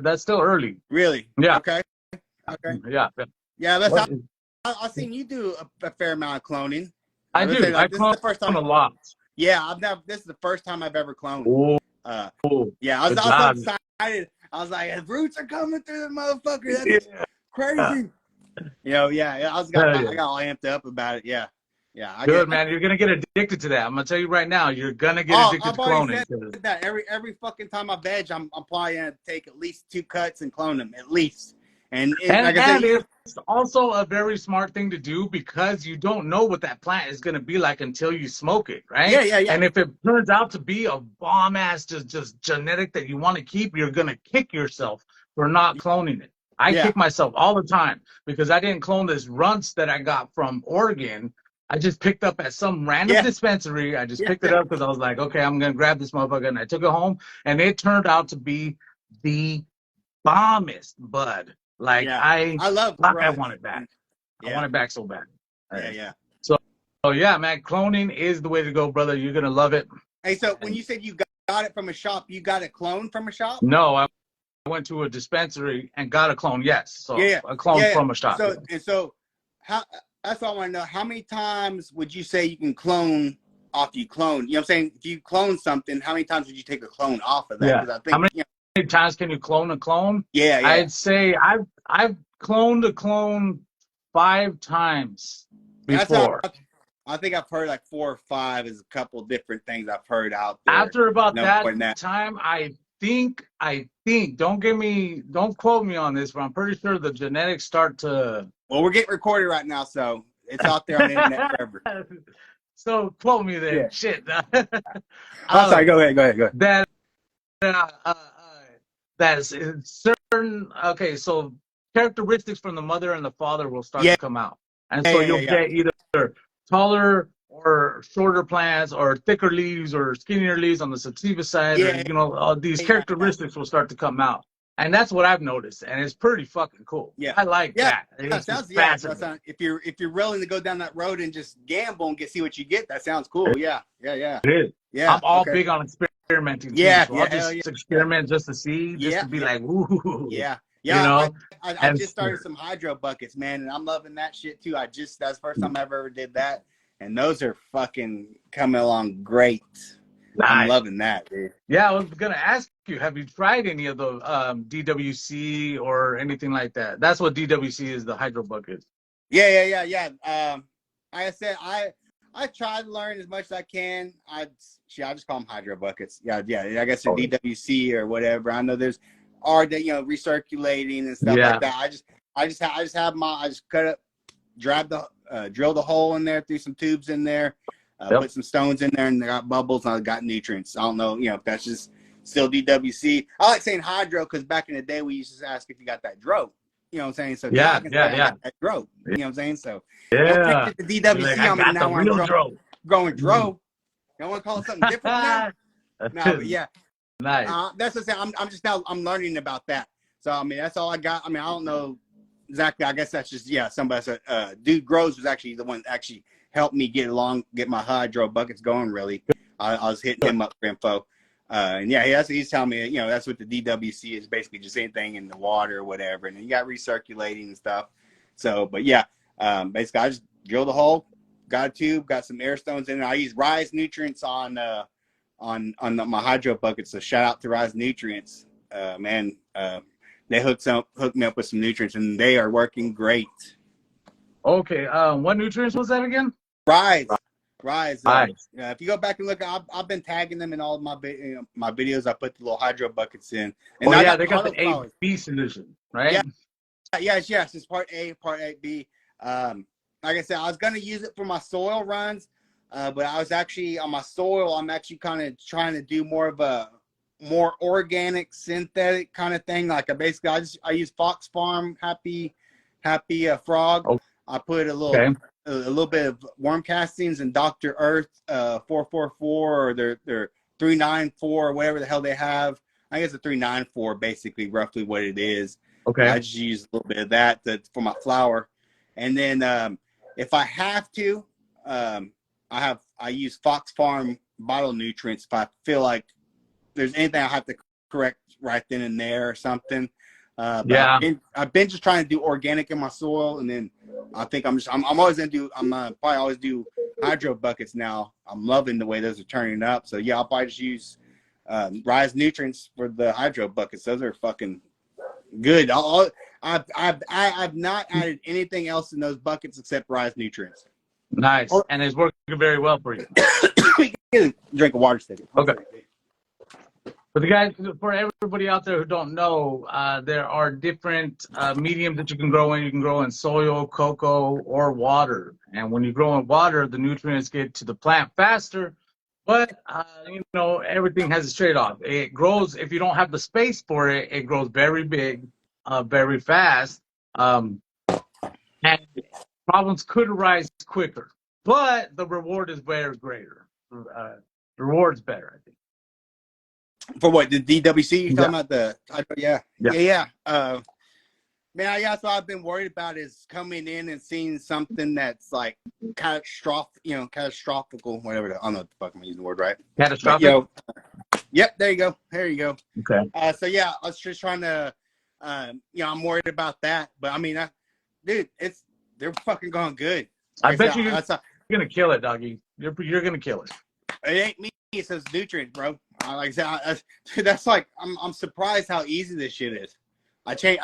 That's still early. Really? Yeah. Okay. Okay. Yeah. Yeah, What I've seen you do a fair amount of cloning. I do. I This is clone the first time. a lot. Yeah, this is the first time I've ever cloned. Oh, Yeah, I good was so job. excited. I was like, his roots are coming through the motherfucker. That's crazy. Yeah, I got all amped up about it. Yeah. Yeah. Good, man. You're gonna get addicted to that. I'm gonna tell you right now, you're gonna get addicted to cloning. Said that every fucking time I veg, I'm probably gonna take at least 2 cuts and clone them at least. And like I said, it's also a very smart thing to do because you don't know what that plant is gonna be like until you smoke it, right? Yeah. And if it turns out to be a bomb ass just genetic that you want to keep, you're gonna kick yourself for not cloning it. I kick myself all the time because I didn't clone this runts that I got from Oregon. I just picked up at some random dispensary. I just picked it up because I was like, okay, I'm gonna grab this motherfucker, and I took it home, and it turned out to be the bombest bud. Like I want it back. I want it back so bad. Yeah. So yeah, man, cloning is the way to go, brother. You're gonna love it. Hey, so when you said you got it from a shop, you got it cloned from a shop? No, I went to a dispensary and got a clone. Yes, so a clone from a shop. So how? That's all I want to know. How many times would you say you can clone after you clone? You know what I'm saying? If you clone something, how many times would you take a clone off of that? Yeah. I think, how many times can you clone a clone? Yeah. I'd say I've cloned a clone 5 times before. I think I've heard like 4 or 5 is a couple different things I've heard out there. After about that time, I think, don't quote me on this, but I'm pretty sure the genetics start to. Well, we're getting recorded right now, so it's out there on the internet forever. So quote me there. Yeah. Shit. I'm sorry. Go ahead. That's certain. Okay, so characteristics from the mother and the father will start to come out, and so you'll get either taller or shorter plants, or thicker leaves, or skinnier leaves on the sativa side. Or, these characteristics will start to come out. And that's what I've noticed, and it's pretty fucking cool. Yeah, I like that. That sounds fascinating. If you're willing to go down that road and just gamble and see what you get, that sounds cool. Yeah. It is. Yeah. I'm all big on experimenting. Yeah, so I'll just experiment just to see, just to be like, ooh. Yeah. I just started some hydro buckets, man, and I'm loving that shit too. That's the first time I ever did that, and those are fucking coming along great. Nice. I'm loving that, dude. Yeah, I was gonna ask you, have you tried any of the DWC or anything like that? That's what DWC is, the hydro buckets. Yeah. Like I said, I try to learn as much as I can. I just call them hydro buckets. Yeah. I guess they're DWC or whatever. I know there's recirculating and stuff like that. I just cut up, drill the hole in there, threw some tubes in there. Put some stones in there, and they got bubbles, and I got nutrients. I don't know, if that's just still DWC. I like saying hydro because back in the day we used to ask if you got that dro. You know what I'm saying? So yeah. That dro. You know what I'm saying? So yeah, the DWC. Like, I now I'm growing dro. You want to call it something different now? No, but yeah. Nice. That's what I'm saying. I'm learning about that. So I mean, that's all I got. I mean, I don't know exactly. I guess that's just somebody said Dude Grows was actually the one that actually helped me get my hydro buckets going. Really, I was hitting him up for info, and he's telling me, that's what the DWC is, basically just anything in the water or whatever, and then you got recirculating and stuff. So, but basically I just drilled a hole, got a tube, got some air stones in it. I use Rise Nutrients on my hydro buckets. So shout out to Rise Nutrients, man. They hooked me up with some nutrients, and they are working great. Okay, what nutrients was that again? Rise. If you go back and look, I've been tagging them in all of my videos. I put the little hydro buckets in. And they got the A/B solution, right? Yes. It's part A, part A/B. Like I said, I was gonna use it for my soil runs, but I was actually on my soil. I'm actually kind of trying to do more of a more organic, synthetic kind of thing. Like I use Fox Farm Happy Frog. Oh. I put a little bit of worm castings and Dr. Earth 444 or their 394 or whatever the hell they have. I guess a 394 basically roughly what it is. Okay. I just use a little bit of that for my flour. And then if I have to, I use Fox Farm bottle nutrients if I feel like there's anything I have to correct right then and there or something. But Yeah. I've been just trying to do organic in my soil, and then I think I'm always gonna do. Probably always do hydro buckets now. I'm loving the way those are turning up. So yeah, I'll probably just use Rise Nutrients for the hydro buckets. Those are fucking good. I've not added anything else in those buckets except Rise Nutrients. Nice, and it's working very well for you. Drink a water stick. Okay. For the guys, for everybody out there who don't know, there are different mediums that you can grow in. You can grow in soil, cocoa, or water. And when you grow in water, the nutrients get to the plant faster. But, you know, everything has a trade-off. It grows, if you don't have the space for it, it grows very big, very fast. And problems could arise quicker. But the reward is very greater. The reward's better, I think. For what, the DWC? You're talking about the, yeah. Man, that's what I've been worried about is coming in and seeing something that's like catastrophical, whatever. I don't know what the fuck I'm using the word right. Catastrophic? But, yep, there you go. There you go. Okay. So yeah, I was just trying to, I'm worried about that. But I mean, dude, they're fucking going good. I bet you're gonna kill it, doggy. You're gonna kill it. It ain't me. It says nutrients, bro. Like I said, that's like I'm surprised how easy this shit is. I change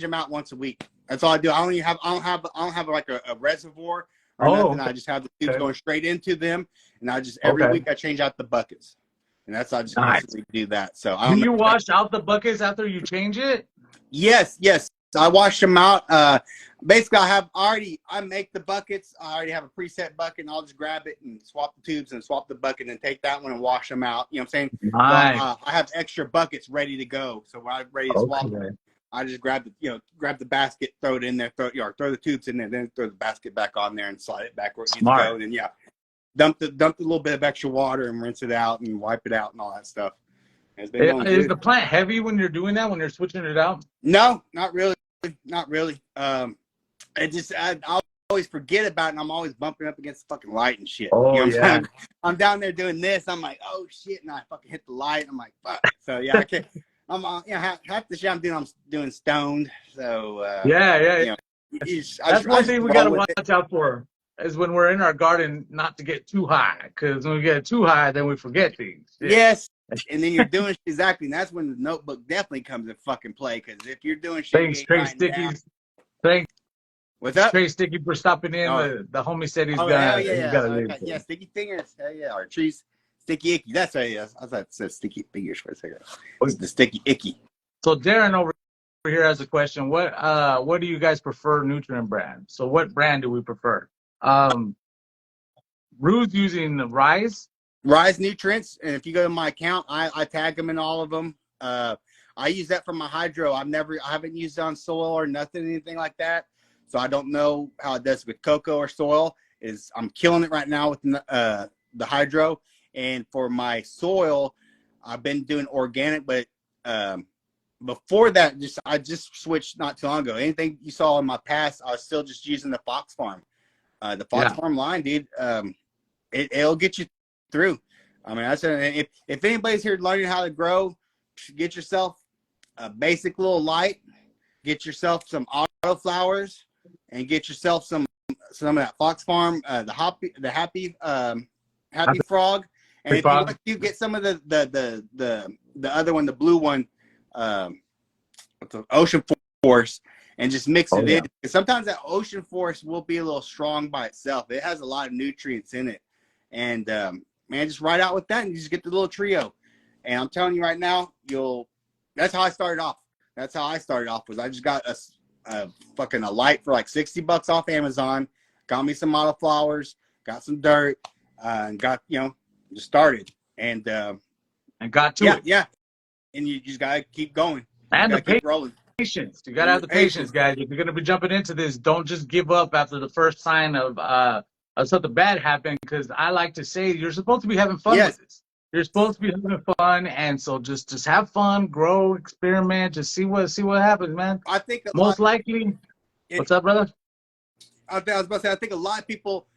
them out once a week. That's all I do. I don't have like a reservoir or nothing. Okay. I just have the tubes going straight into them, and I just every week I change out the buckets, and that's I just constantly do that. So do you wash out the buckets after you change it? Yes. I wash them out. Basically, I make the buckets. I already have a preset bucket, and I'll just grab it and swap the tubes and swap the bucket and take that one and wash them out. You know what I'm saying? Nice. So, I have extra buckets ready to go. So when I'm ready to swap them, I just grab the basket, throw it in there, throw the tubes in there, then throw the basket back on there and slide it back where it needs to go. And then dump a little bit of extra water and rinse it out and wipe it out and all that stuff. Is the plant heavy when you're doing that, when you're switching it out? No, not really. Not really. I always forget about it, and I'm always bumping up against the fucking light and shit. Oh, you know yeah. I'm, I'm down there doing this. I'm like, oh shit, and I fucking hit the light. I'm like, fuck. So yeah, I can't. Half the shit I'm doing stoned. So that's one thing we gotta watch out for is when we're in our garden not to get too high, because when we get too high, then we forget things. Yes. And then you're doing exactly, and that's when the notebook definitely comes in fucking play. Because if you're doing shit, thanks, Trey Stickies. Thanks. What's up, Trey Sticky, for stopping in? The homie said he's got sticky fingers. Hell yeah, or trees, sticky icky. That's right. I thought it said sticky fingers for a second. It's the sticky icky. So Darren over here has a question. What do you guys prefer nutrient brand? So what brand do we prefer? Rue's using Rise Nutrients, and if you go to my account, I tag them in all of them. I use that for my hydro. I haven't used it on soil or anything like that. So I don't know how it does with cocoa or soil. I'm killing it right now with the hydro. And for my soil, I've been doing organic, but before that, I just switched not too long ago. Anything you saw in my past, I was still just using the Fox Farm. The Fox Farm line, dude, it'll get you through. I mean, if anybody's here learning how to grow, get yourself a basic little light, get yourself some auto flowers, and get yourself some of that Fox Farm, the Happy Frog. And if you want to get some of the other one, the blue one, the Ocean Force, and just mix it in. Sometimes that Ocean Force will be a little strong by itself. It has a lot of nutrients in it. And man, just ride out with that and you just get the little trio. And I'm telling you right now, that's how I started off. That's how I started off, was I just got a light for like $60 off Amazon, got me some autoflowers, got some dirt, and got, just started. And got to it. Yeah. And you just gotta keep going. And the keep rolling. Patience. You gotta have the patience, guys. If you're gonna be jumping into this, don't just give up after the first sign of something bad happened, because I like to say you're supposed to be having fun with this. You're supposed to be having fun, and so just have fun, grow, experiment, just see what happens, man. I think most likely. What's up, brother? I was about to say, I think a lot of people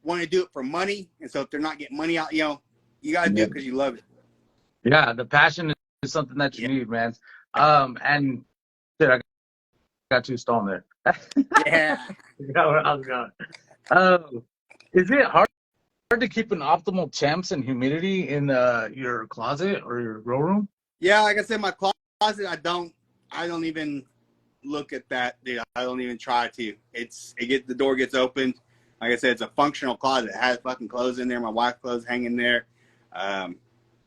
want to do it for money, and so if they're not getting money out, you gotta do it because you love it. Yeah, the passion is something that you need, man. And shit, I got you stoned there. Yeah. You got where I was going. Is it hard to keep an optimal temps and humidity in your closet or your grow room? Yeah, like I said, my closet, I don't even look at that, dude. I don't even try to. The door gets opened. Like I said, it's a functional closet. It has fucking clothes in there. My wife's clothes hanging there.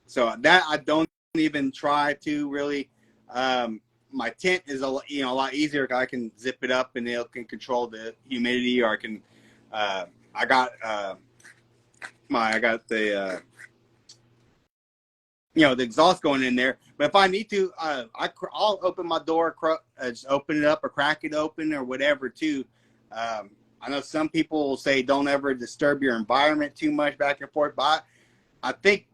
So that I don't even try to really. My tent is a lot easier. I can zip it up and it can control the humidity, or I can. I got the the exhaust going in there. But if I need to, I'll open my door, just open it up or crack it open or whatever too. I know some people will say don't ever disturb your environment too much back and forth, but I think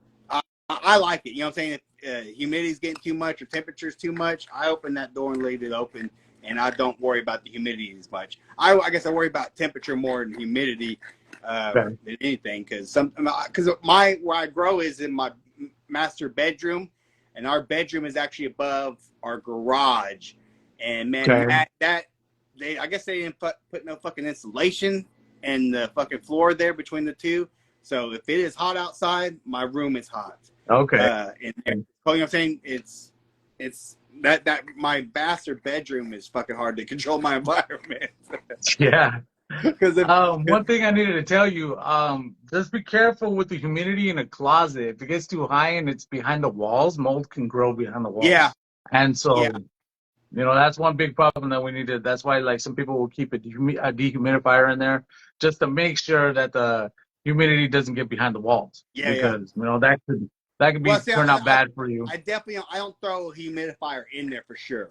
I like it. You know what I'm saying? If humidity's getting too much or temperature's too much, I open that door and leave it open, and I don't worry about the humidity as much. I guess I worry about temperature more than humidity than anything, because where I grow is in my master bedroom, and our bedroom is actually above our garage. And man, I guess they didn't put no fucking insulation in the fucking floor there between the two. So if it is hot outside, my room is hot. Okay. You know what I'm saying? It's that my master bedroom is fucking hard to control my environment. Yeah. Because one thing I needed to tell you, just be careful with the humidity in a closet. If it gets too high and it's behind the walls, mold can grow behind the walls. Yeah. And so, that's one big problem that we need to. That's why, like, some people will keep a dehumidifier in there just to make sure that the humidity doesn't get behind the walls. Yeah. Because that could turn out bad for you. I don't throw a humidifier in there for sure.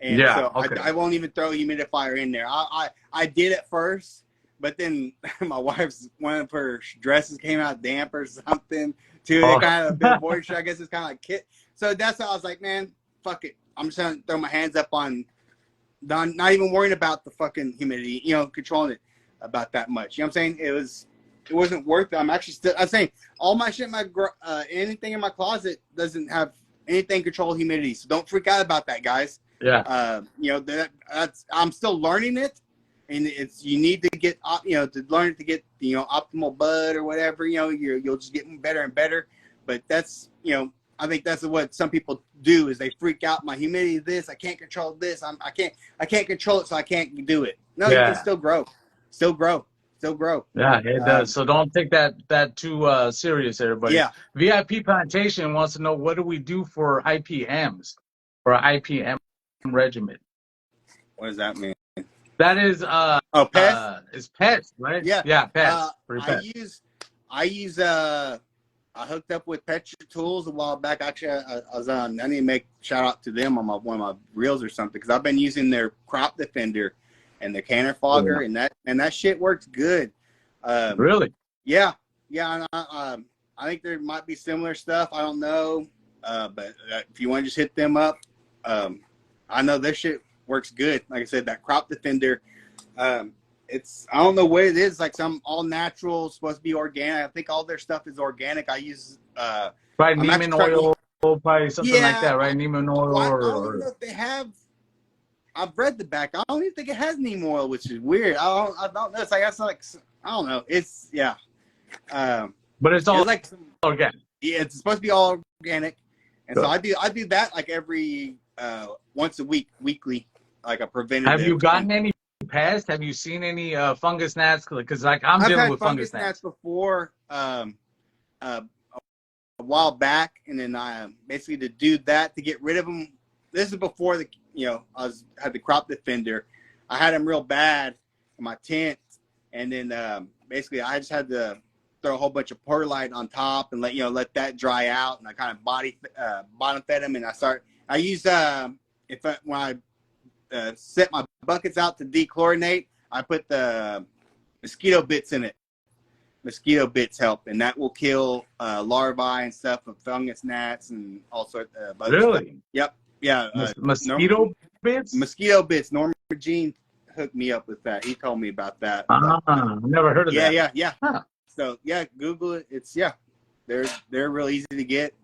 And so I won't even throw a humidifier in there. I did at first, but then my wife's, one of her dresses came out damp or something too. It kind of a bit of moisture. I guess it's kind of like kit. So that's how I was like, man, fuck it. I'm just going to throw my hands up on not even worrying about the fucking humidity, controlling it about that much. You know what I'm saying? It wasn't worth it. I'm saying all my shit, anything in my closet doesn't have anything control humidity. So don't freak out about that, guys. Yeah. That's I'm still learning it, and you need to get to learn it to get optimal bud or whatever. You'll just get better and better. But that's I think that's what some people do is they freak out. My humidity is this. I can't control this. I can't control it, so I can't do it. No, you can still grow. Yeah, it does. So don't take that too serious, everybody. Yeah. VIP Plantation wants to know, what do we do for IPMs, for IPM regimen? What does that mean? That is pets? It's pets, right? Yeah, pets. I hooked up with Petra Tools a while back. Actually, I need to make shout out to them on one of my reels or something, because I've been using their crop defender and the canner fogger, and that shit works good. Really? Yeah. And I think there might be similar stuff. I don't know, but if you want to just hit them up, I know this shit works good. Like I said, that crop defender, I don't know what it is. Like some all natural, supposed to be organic. I think all their stuff is organic. I use probably Neiman oil, probably something like that, right? Neiman oil. Well, I don't know if they have. I've read the back. I don't even think it has neem oil, which is weird. I don't know. It's like I don't know. It's but it's all like organic. Yeah, it's supposed to be all organic, and so I do that like every once a week, weekly, like a preventative. Have you gotten any pests? Have you seen any fungus gnats? Because like I'm dealing with fungus gnats before a while back, and then I basically to do that to get rid of them. This is before had the crop defender. I had them real bad in my tent, and then basically I just had to throw a whole bunch of perlite on top and let that dry out, and I kind of bottom fed them, and I use when I set my buckets out to dechlorinate, I put the mosquito bits in it. Mosquito bits help, and that will kill larvae and stuff of fungus gnats and all sorts of other Really? stuff. Yep. Yeah. Mosquito bits? Mosquito bits. Norman Jean hooked me up with that. He told me about that. I've never heard of that. Yeah. Huh. So yeah, Google it. It's they're real easy to get.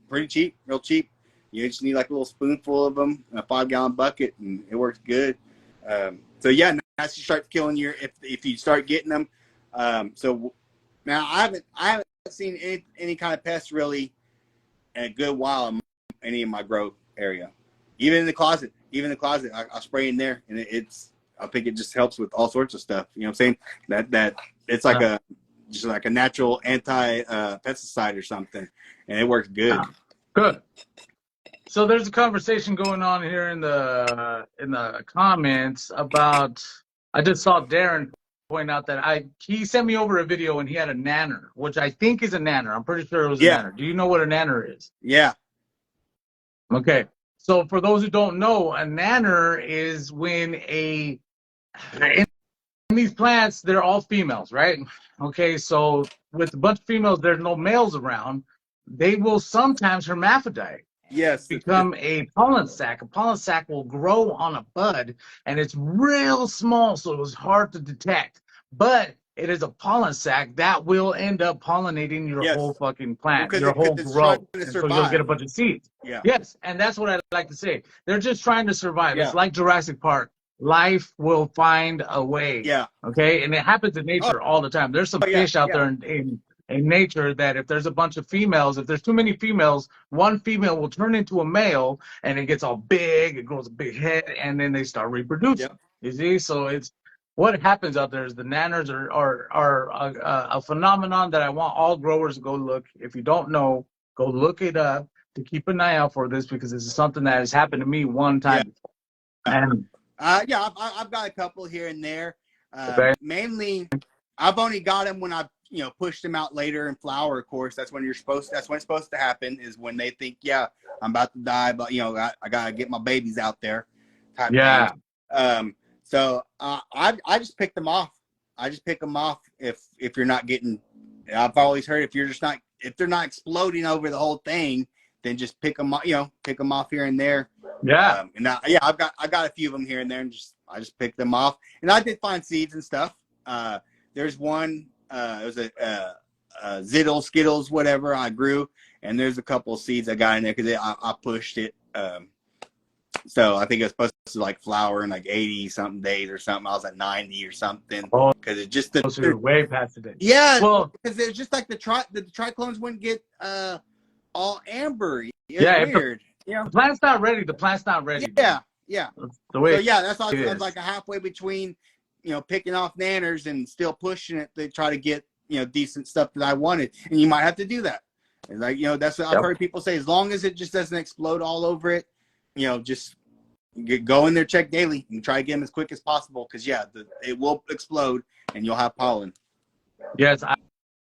pretty cheap, real cheap. You just need like a little spoonful of them in a 5-gallon bucket, and it works good. So yeah, now you start killing your if you start getting them. So now I haven't seen any kind of pests really in a good while in any of my grow area. Even in the closet, I spray in there, and I think it just helps with all sorts of stuff. You know what I'm saying? That it's like just like a natural anti pesticide or something, and it works good. Good. So there's a conversation going on here in the comments about. I just saw Darren point out that he sent me over a video and he had a nanner, which I think is a nanner. I'm pretty sure it was a nanner. Do you know what a nanner is? Yeah. Okay. So for those who don't know, a nanner is when in these plants, they're all females, right? Okay, so with a bunch of females, there's no males around. They will sometimes hermaphrodite. Yes. Become a pollen sac. A pollen sac will grow on a bud, and it's real small, so it was hard to detect. But it is a pollen sac that will end up pollinating your whole fucking plant, your whole growth. And so you'll get a bunch of seeds. Yeah. Yes, and that's what I like to say. They're just trying to survive. Yeah. It's like Jurassic Park. Life will find a way. Yeah. Okay, and it happens in nature all the time. There's some fish out there in nature that if there's a bunch of females, if there's too many females, one female will turn into a male and it gets all big, it grows a big head, and then they start reproducing. Yep. You see? So it's what happens out there is the nanners are a phenomenon that I want all growers to go look. If you don't know, go look it up to keep an eye out for this, because this is something that has happened to me one time before. And I've got a couple here and there. Mainly, I've only got them when I've pushed them out later in flower. Of course, that's when it's supposed to happen. Is when they think, I'm about to die, but I gotta get my babies out there. Yeah. So I just pick them off. I just pick them off if you're not getting. I've always heard if they're not exploding over the whole thing, then just pick them off here and there. Yeah. I've got a few of them here and there, and I just pick them off. And I did find seeds and stuff. There's one. It was a Ziddle, Skittles, whatever I grew, and there's a couple of seeds I got in there because I pushed it. So I think it was supposed to like flower in like 80 something days or something. I was at 90 or something because it just you're way past the day. Yeah, well, because it's just like the triclones wouldn't get all amber. It's weird. The plant's not ready. The plant's not ready. Yeah. That's the way. So that's all. I was like a halfway between. Picking off nanners and still pushing it to try to get, decent stuff that I wanted. And you might have to do that. And like, that's what I've heard people say, as long as it just doesn't explode all over it, just go in there, check daily and try to get them as quick as possible. Cause it will explode and you'll have pollen. Yes.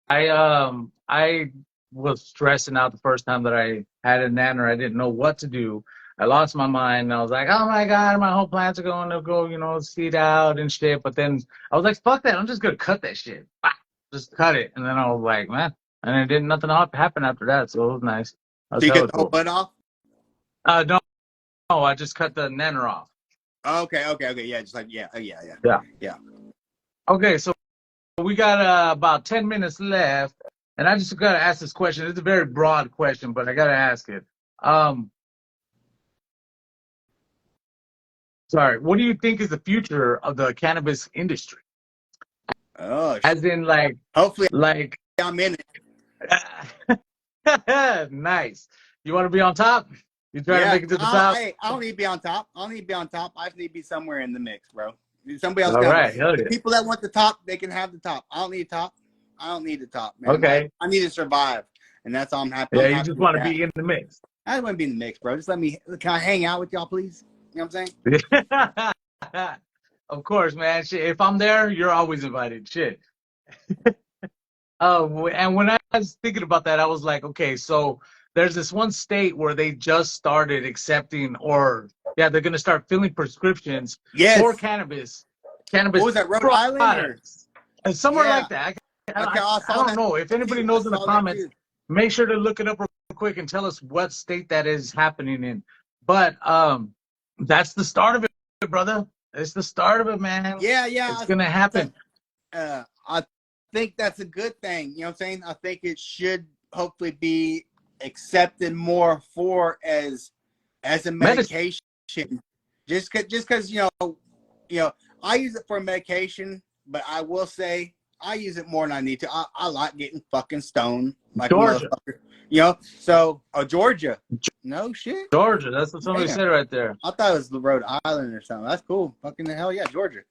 I was stressing out the first time that I had a nanner. I didn't know what to do. I lost my mind, and I was like, oh my God, my whole plants are going to go, seed out and shit. But then I was like, fuck that. I'm just going to cut that shit. Just cut it. And then I was like, man. And it nothing happen after that. So it was nice. So you get the whole bud off? No, I just cut the nanner off. Okay. Yeah, just like, yeah. Okay, so we got about 10 minutes left. And I just got to ask this question. It's a very broad question, but I got to ask it. Sorry, what do you think is the future of the cannabis industry? Oh, as in like, hopefully, like I'm in it. Nice. You want to be on top? You trying to make it to the top? I don't need to be on top. I just need to be somewhere in the mix, bro. Somebody else. All right, hell yeah. People that want the top, they can have the top. I don't need top. I don't need the top, man. Okay. I need to survive, and that's all I'm happy. Yeah, you just want to be in the mix. I just want to be in the mix, bro. Just can I hang out with y'all, please? You know what I'm saying? Of course, man. Shit, if I'm there, you're always invited. Shit. And when I was thinking about that, I was like, okay, so there's this one state where they just started accepting, they're going to start filling prescriptions for cannabis. What was that, Rhode Island? And somewhere like that. I don't know. If anybody knows in the comments, make sure to look it up real quick and tell us what state that is happening in. But that's the start of it, brother. It's the start of it, man. Yeah. It's going to happen. I think that's a good thing. You know what I'm saying? I think it should hopefully be accepted more for as a medication. Just because I use it for medication, but I will say I use it more than I need to. I like getting fucking stoned like Georgia. a motherfucker. So Georgia. No shit. Georgia, that's what somebody said right there. I thought it was Rhode Island or something. That's cool. Fucking hell yeah, Georgia.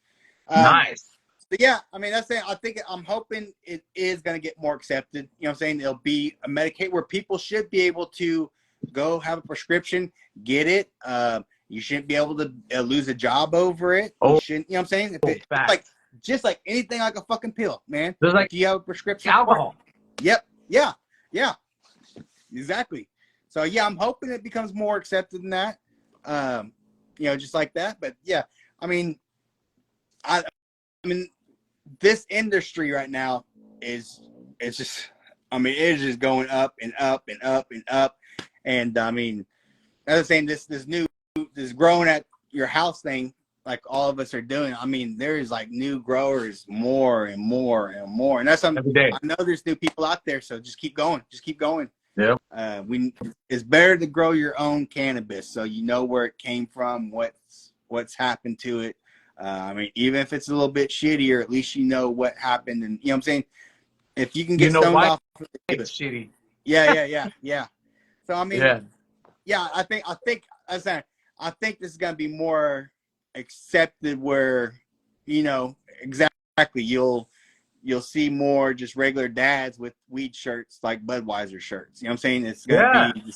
Nice. But yeah, I mean, that's it. I'm hoping it is going to get more accepted. You know what I'm saying? It'll be a Medicaid where people should be able to go have a prescription, get it. You shouldn't be able to lose a job over it. You shouldn't, you know what I'm saying? Just like anything like a fucking pill, man. There's like you have a prescription. Alcohol. Yep. Yeah. Yeah. Exactly. So yeah, I'm hoping it becomes more accepted than that. Just like that. But yeah, I mean, I mean, this industry right now it's just going up and up and up and up. And I mean, as I'm saying, this growing at your house thing, like all of us are doing. I mean, there's like new growers more and more and more. And that's something every day. I know there's new people out there, so just keep going. Just keep going. Yeah. It's better to grow your own cannabis so you know where it came from, what's happened to it. I mean, even if it's a little bit shittier, at least you know what happened. And you know what I'm saying? If you can get stoned off of it's shitty. Yeah. So I mean, I think this is gonna be more accepted where, exactly you'll see more just regular dads with weed shirts like Budweiser shirts. You know what I'm saying? It's gonna be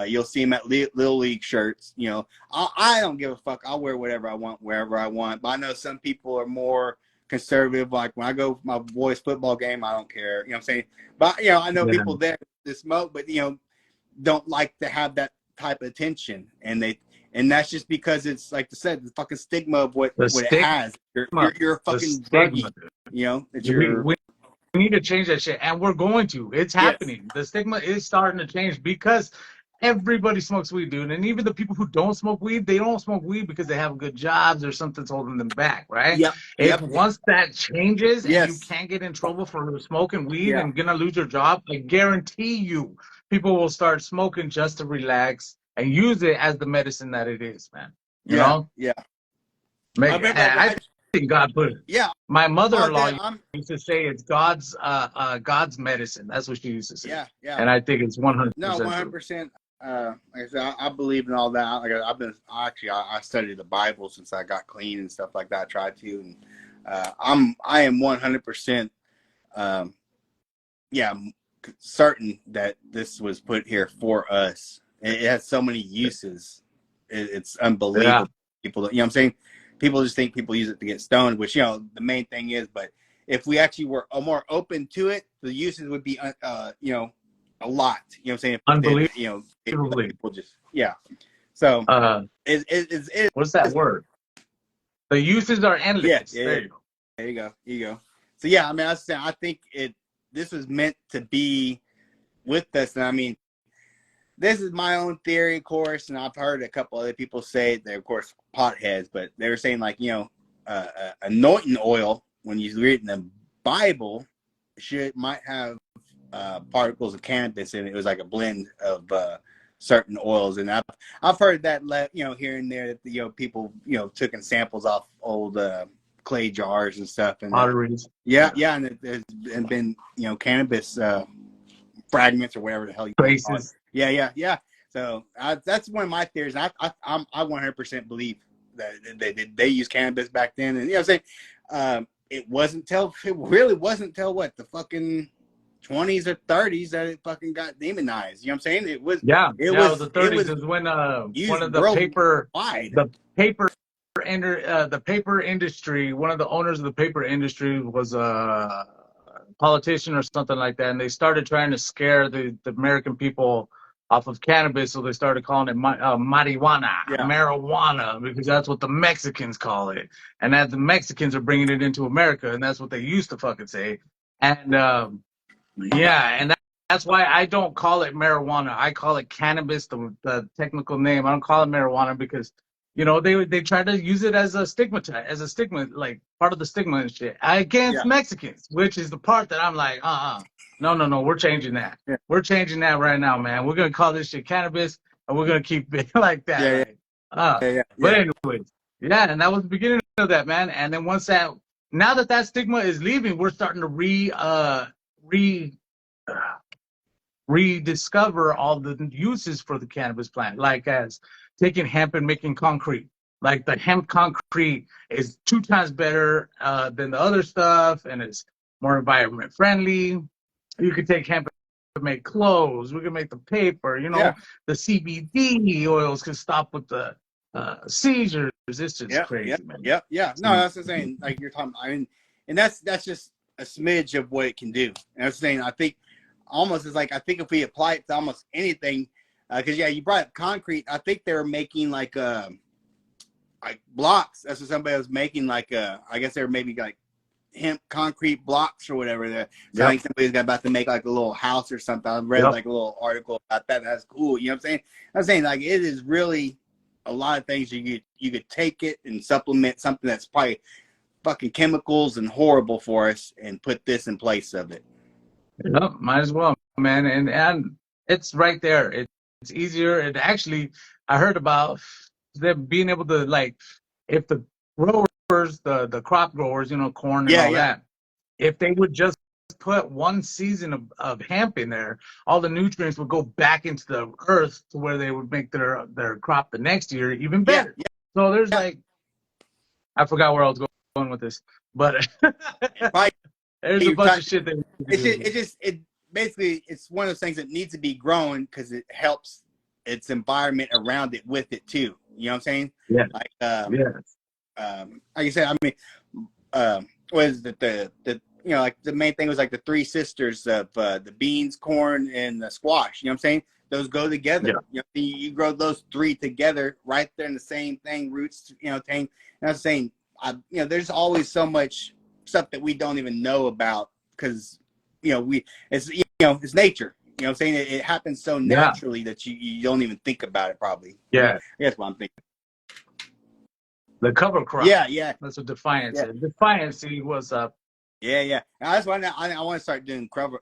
you'll see them at Little League shirts. I don't give a fuck. I'll wear whatever I want, wherever I want. But I know some people are more conservative. Like when I go to my boys' football game, I don't care. You know what I'm saying? But I know people there that smoke, but don't like to have that type of attention, and that's just because it's like I said, the fucking stigma of what it has. You're a fucking druggie. We need to change that shit, and we're going to. It's happening. The stigma is starting to change because everybody smokes weed, dude. And even the people who don't smoke weed, they don't smoke weed because they have good jobs or something's holding them back, right? Yep. Once that changes and you can't get in trouble for smoking weed and gonna lose your job, I guarantee you, people will start smoking just to relax and use it as the medicine that it is, man. You know? Yeah. I think God put it. Yeah. My mother-in-law used to say it's God's medicine. That's what she used to say. Yeah. And I think it's 100%. No, 100%. Like I said, I believe in all that. Like I studied the Bible since I got clean and stuff like that. I tried to, and I am 100%. Certain that this was put here for us. It has so many uses. It's unbelievable. Yeah. People, you know what I'm saying? People just think people use it to get stoned, which, the main thing is, but if we actually were more open to it, the uses would be, a lot. You know what I'm saying? Unbelievable. People just, So, what's that word? The uses are endless. There you go. So, yeah, I mean, I think this was meant to be with us. And I mean, this is my own theory, of course, and I've heard a couple other people say they're, of course, potheads, but they were saying like, anointing oil, when you read in the Bible, might have particles of cannabis in it. It was like a blend of certain oils, and I've heard that here and there that people took in samples off old clay jars and stuff, and potteries. And there's been cannabis fragments or whatever the hell you traces. Yeah. So that's one of my theories. I 100% believe that they used cannabis back then, and I'm saying it really wasn't till what, the fucking 20s or 30s that it fucking got demonized. You know what I'm saying? It was the 30s is when one of the paper industry, one of the owners of the paper industry was a politician or something like that, and they started trying to scare the American people off of cannabis, so they started calling it marijuana, marijuana, because that's what the Mexicans call it, and that the Mexicans are bringing it into America, and that's what they used to fucking say, and that's why I don't call it marijuana. I call it cannabis, the technical name. I don't call it marijuana because you know, they try to use it as a stigma, like part of the stigma and shit against Mexicans, which is the part that I'm like, no, we're changing that. Yeah. We're changing that right now, man. We're gonna call this shit cannabis, and we're gonna keep it like that. But anyways, and that was the beginning of that, man. And then now that stigma is leaving, we're starting to rediscover all the uses for the cannabis plant, like as taking hemp and making concrete. Like the hemp concrete is 2 times better than the other stuff, and it's more environment friendly. You could take hemp to make clothes. We can make the paper. You know, the CBD oils can stop with the seizures. It's just crazy, man. No, that's the thing. Like you're talking. I mean, and that's just a smidge of what it can do. And that's the thing. I think almost is like, I think if we apply it to almost anything, because you brought up concrete. I think they were making like blocks. That's what somebody was making. Like I guess they were maybe like hemp concrete blocks or whatever. So I think somebody's about to make like a little house or something. I read like a little article about that. That's cool. You know what I'm saying? I'm saying like it is really a lot of things you could take it and supplement something that's probably fucking chemicals and horrible for us and put this in place of it. Yep, might as well, man. And it's right there. It's easier. And actually, I heard about them being able to, like, if the growers, the crop growers, you know, corn and all that, if they would just put 1 season of hemp in there, all the nutrients would go back into the earth to where they would make their crop the next year even better. So there's like, I forgot where I was going with this, but there's a bunch of shit that it's one of those things that needs to be grown because it helps its environment around it with it too. You know what I'm saying? Yeah. Like like you said, I mean, what is it? The you know, like the main thing was like the 3 sisters of the beans, corn, and the squash. You know what I'm saying? Those go together. Yeah. You know, you grow those 3 together right there in the same thing, roots. You know, thing. And I'm saying, you know, there's always so much stuff that we don't even know about because you know it's nature. You know what I'm saying? It happens so naturally that you don't even think about it probably. Yeah. That's what I'm thinking. The cover crop. Yeah. That's what Defiance is. Defiance, see what's up. Yeah. That's why I want to start doing cover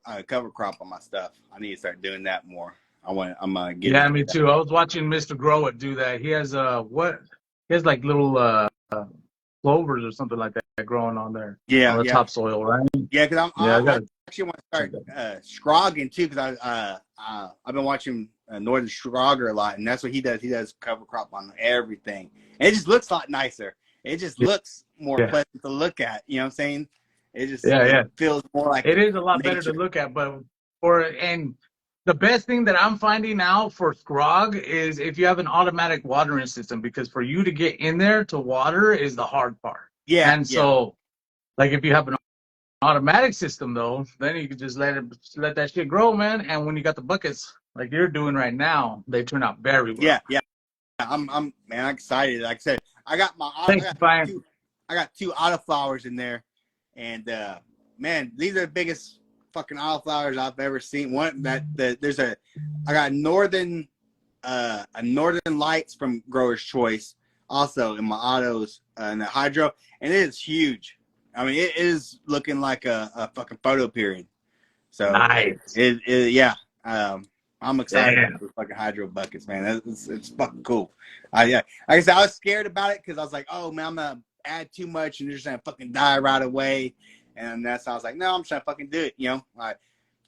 crop on my stuff. I need to start doing that more. I'm gonna get. Yeah, me too. I was watching Mr. Grow It do that. He has He has like little clovers or something like that growing on there. Yeah, on the topsoil, right? Yeah, because I actually want to start scrogging too, because I've been watching Northern Scrogger a lot, and that's what he does. He does cover crop on everything, and it just looks a lot nicer. It just looks more pleasant to look at. You know what I'm saying? It just it feels more like it is a lot better to look at. But the best thing that I'm finding now for scrog is if you have an automatic watering system, because for you to get in there to water is the hard part. Yeah. And so, like, if you have an automatic system, though, then you can just let that shit grow, man. And when you got the buckets like you're doing right now, they turn out very well. Yeah. I'm excited. Like I said, I got 2 autoflowers in there, and man, these are the biggest fucking autoflowers I've ever seen. I got Northern Lights from Grower's Choice also in my autos and the hydro, and it is huge. I mean, it is looking like a fucking photo period. So nice. I'm excited for fucking hydro buckets, man. It's fucking cool. Like I said, I was scared about it because I was like, oh man, I'm gonna add too much and they're just gonna fucking die right away. And that's how I was like, no, I'm just gonna fucking do it. You know,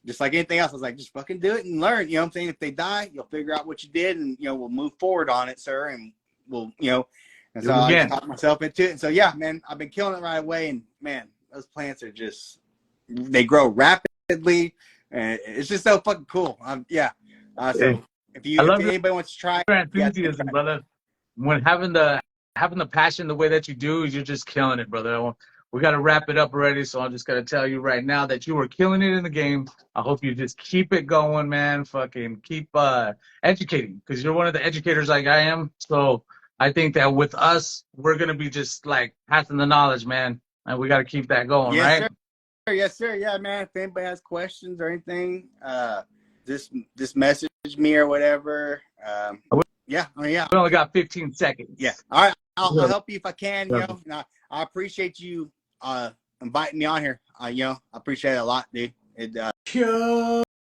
just like anything else, I was like, just fucking do it and learn. You know what I'm saying? If they die, you'll figure out what you did, and you know, we'll move forward on it, sir. And we'll, you know, and so I talked myself into it. And so yeah, man, I've been killing it right away. And man, those plants are they grow rapidly, and it's just so fucking cool. So if anybody wants to try, enthusiasm, brother. When having the passion the way that you do, you're just killing it, brother. We got to wrap it up already, so I'm just going to tell you right now that you were killing it in the game. I hope you just keep it going, man. Fucking keep educating, because you're one of the educators like I am. So I think that with us, we're going to be just like passing the knowledge, man. And we got to keep that going, right? Sir. Yes, sir. Yeah, man. If anybody has questions or anything, just message me or whatever. Yeah, I mean, yeah. We only got 15 seconds. Yeah. All right. I'll help you if I can. You know, and I appreciate you inviting me on here. You know, I appreciate it a lot, dude.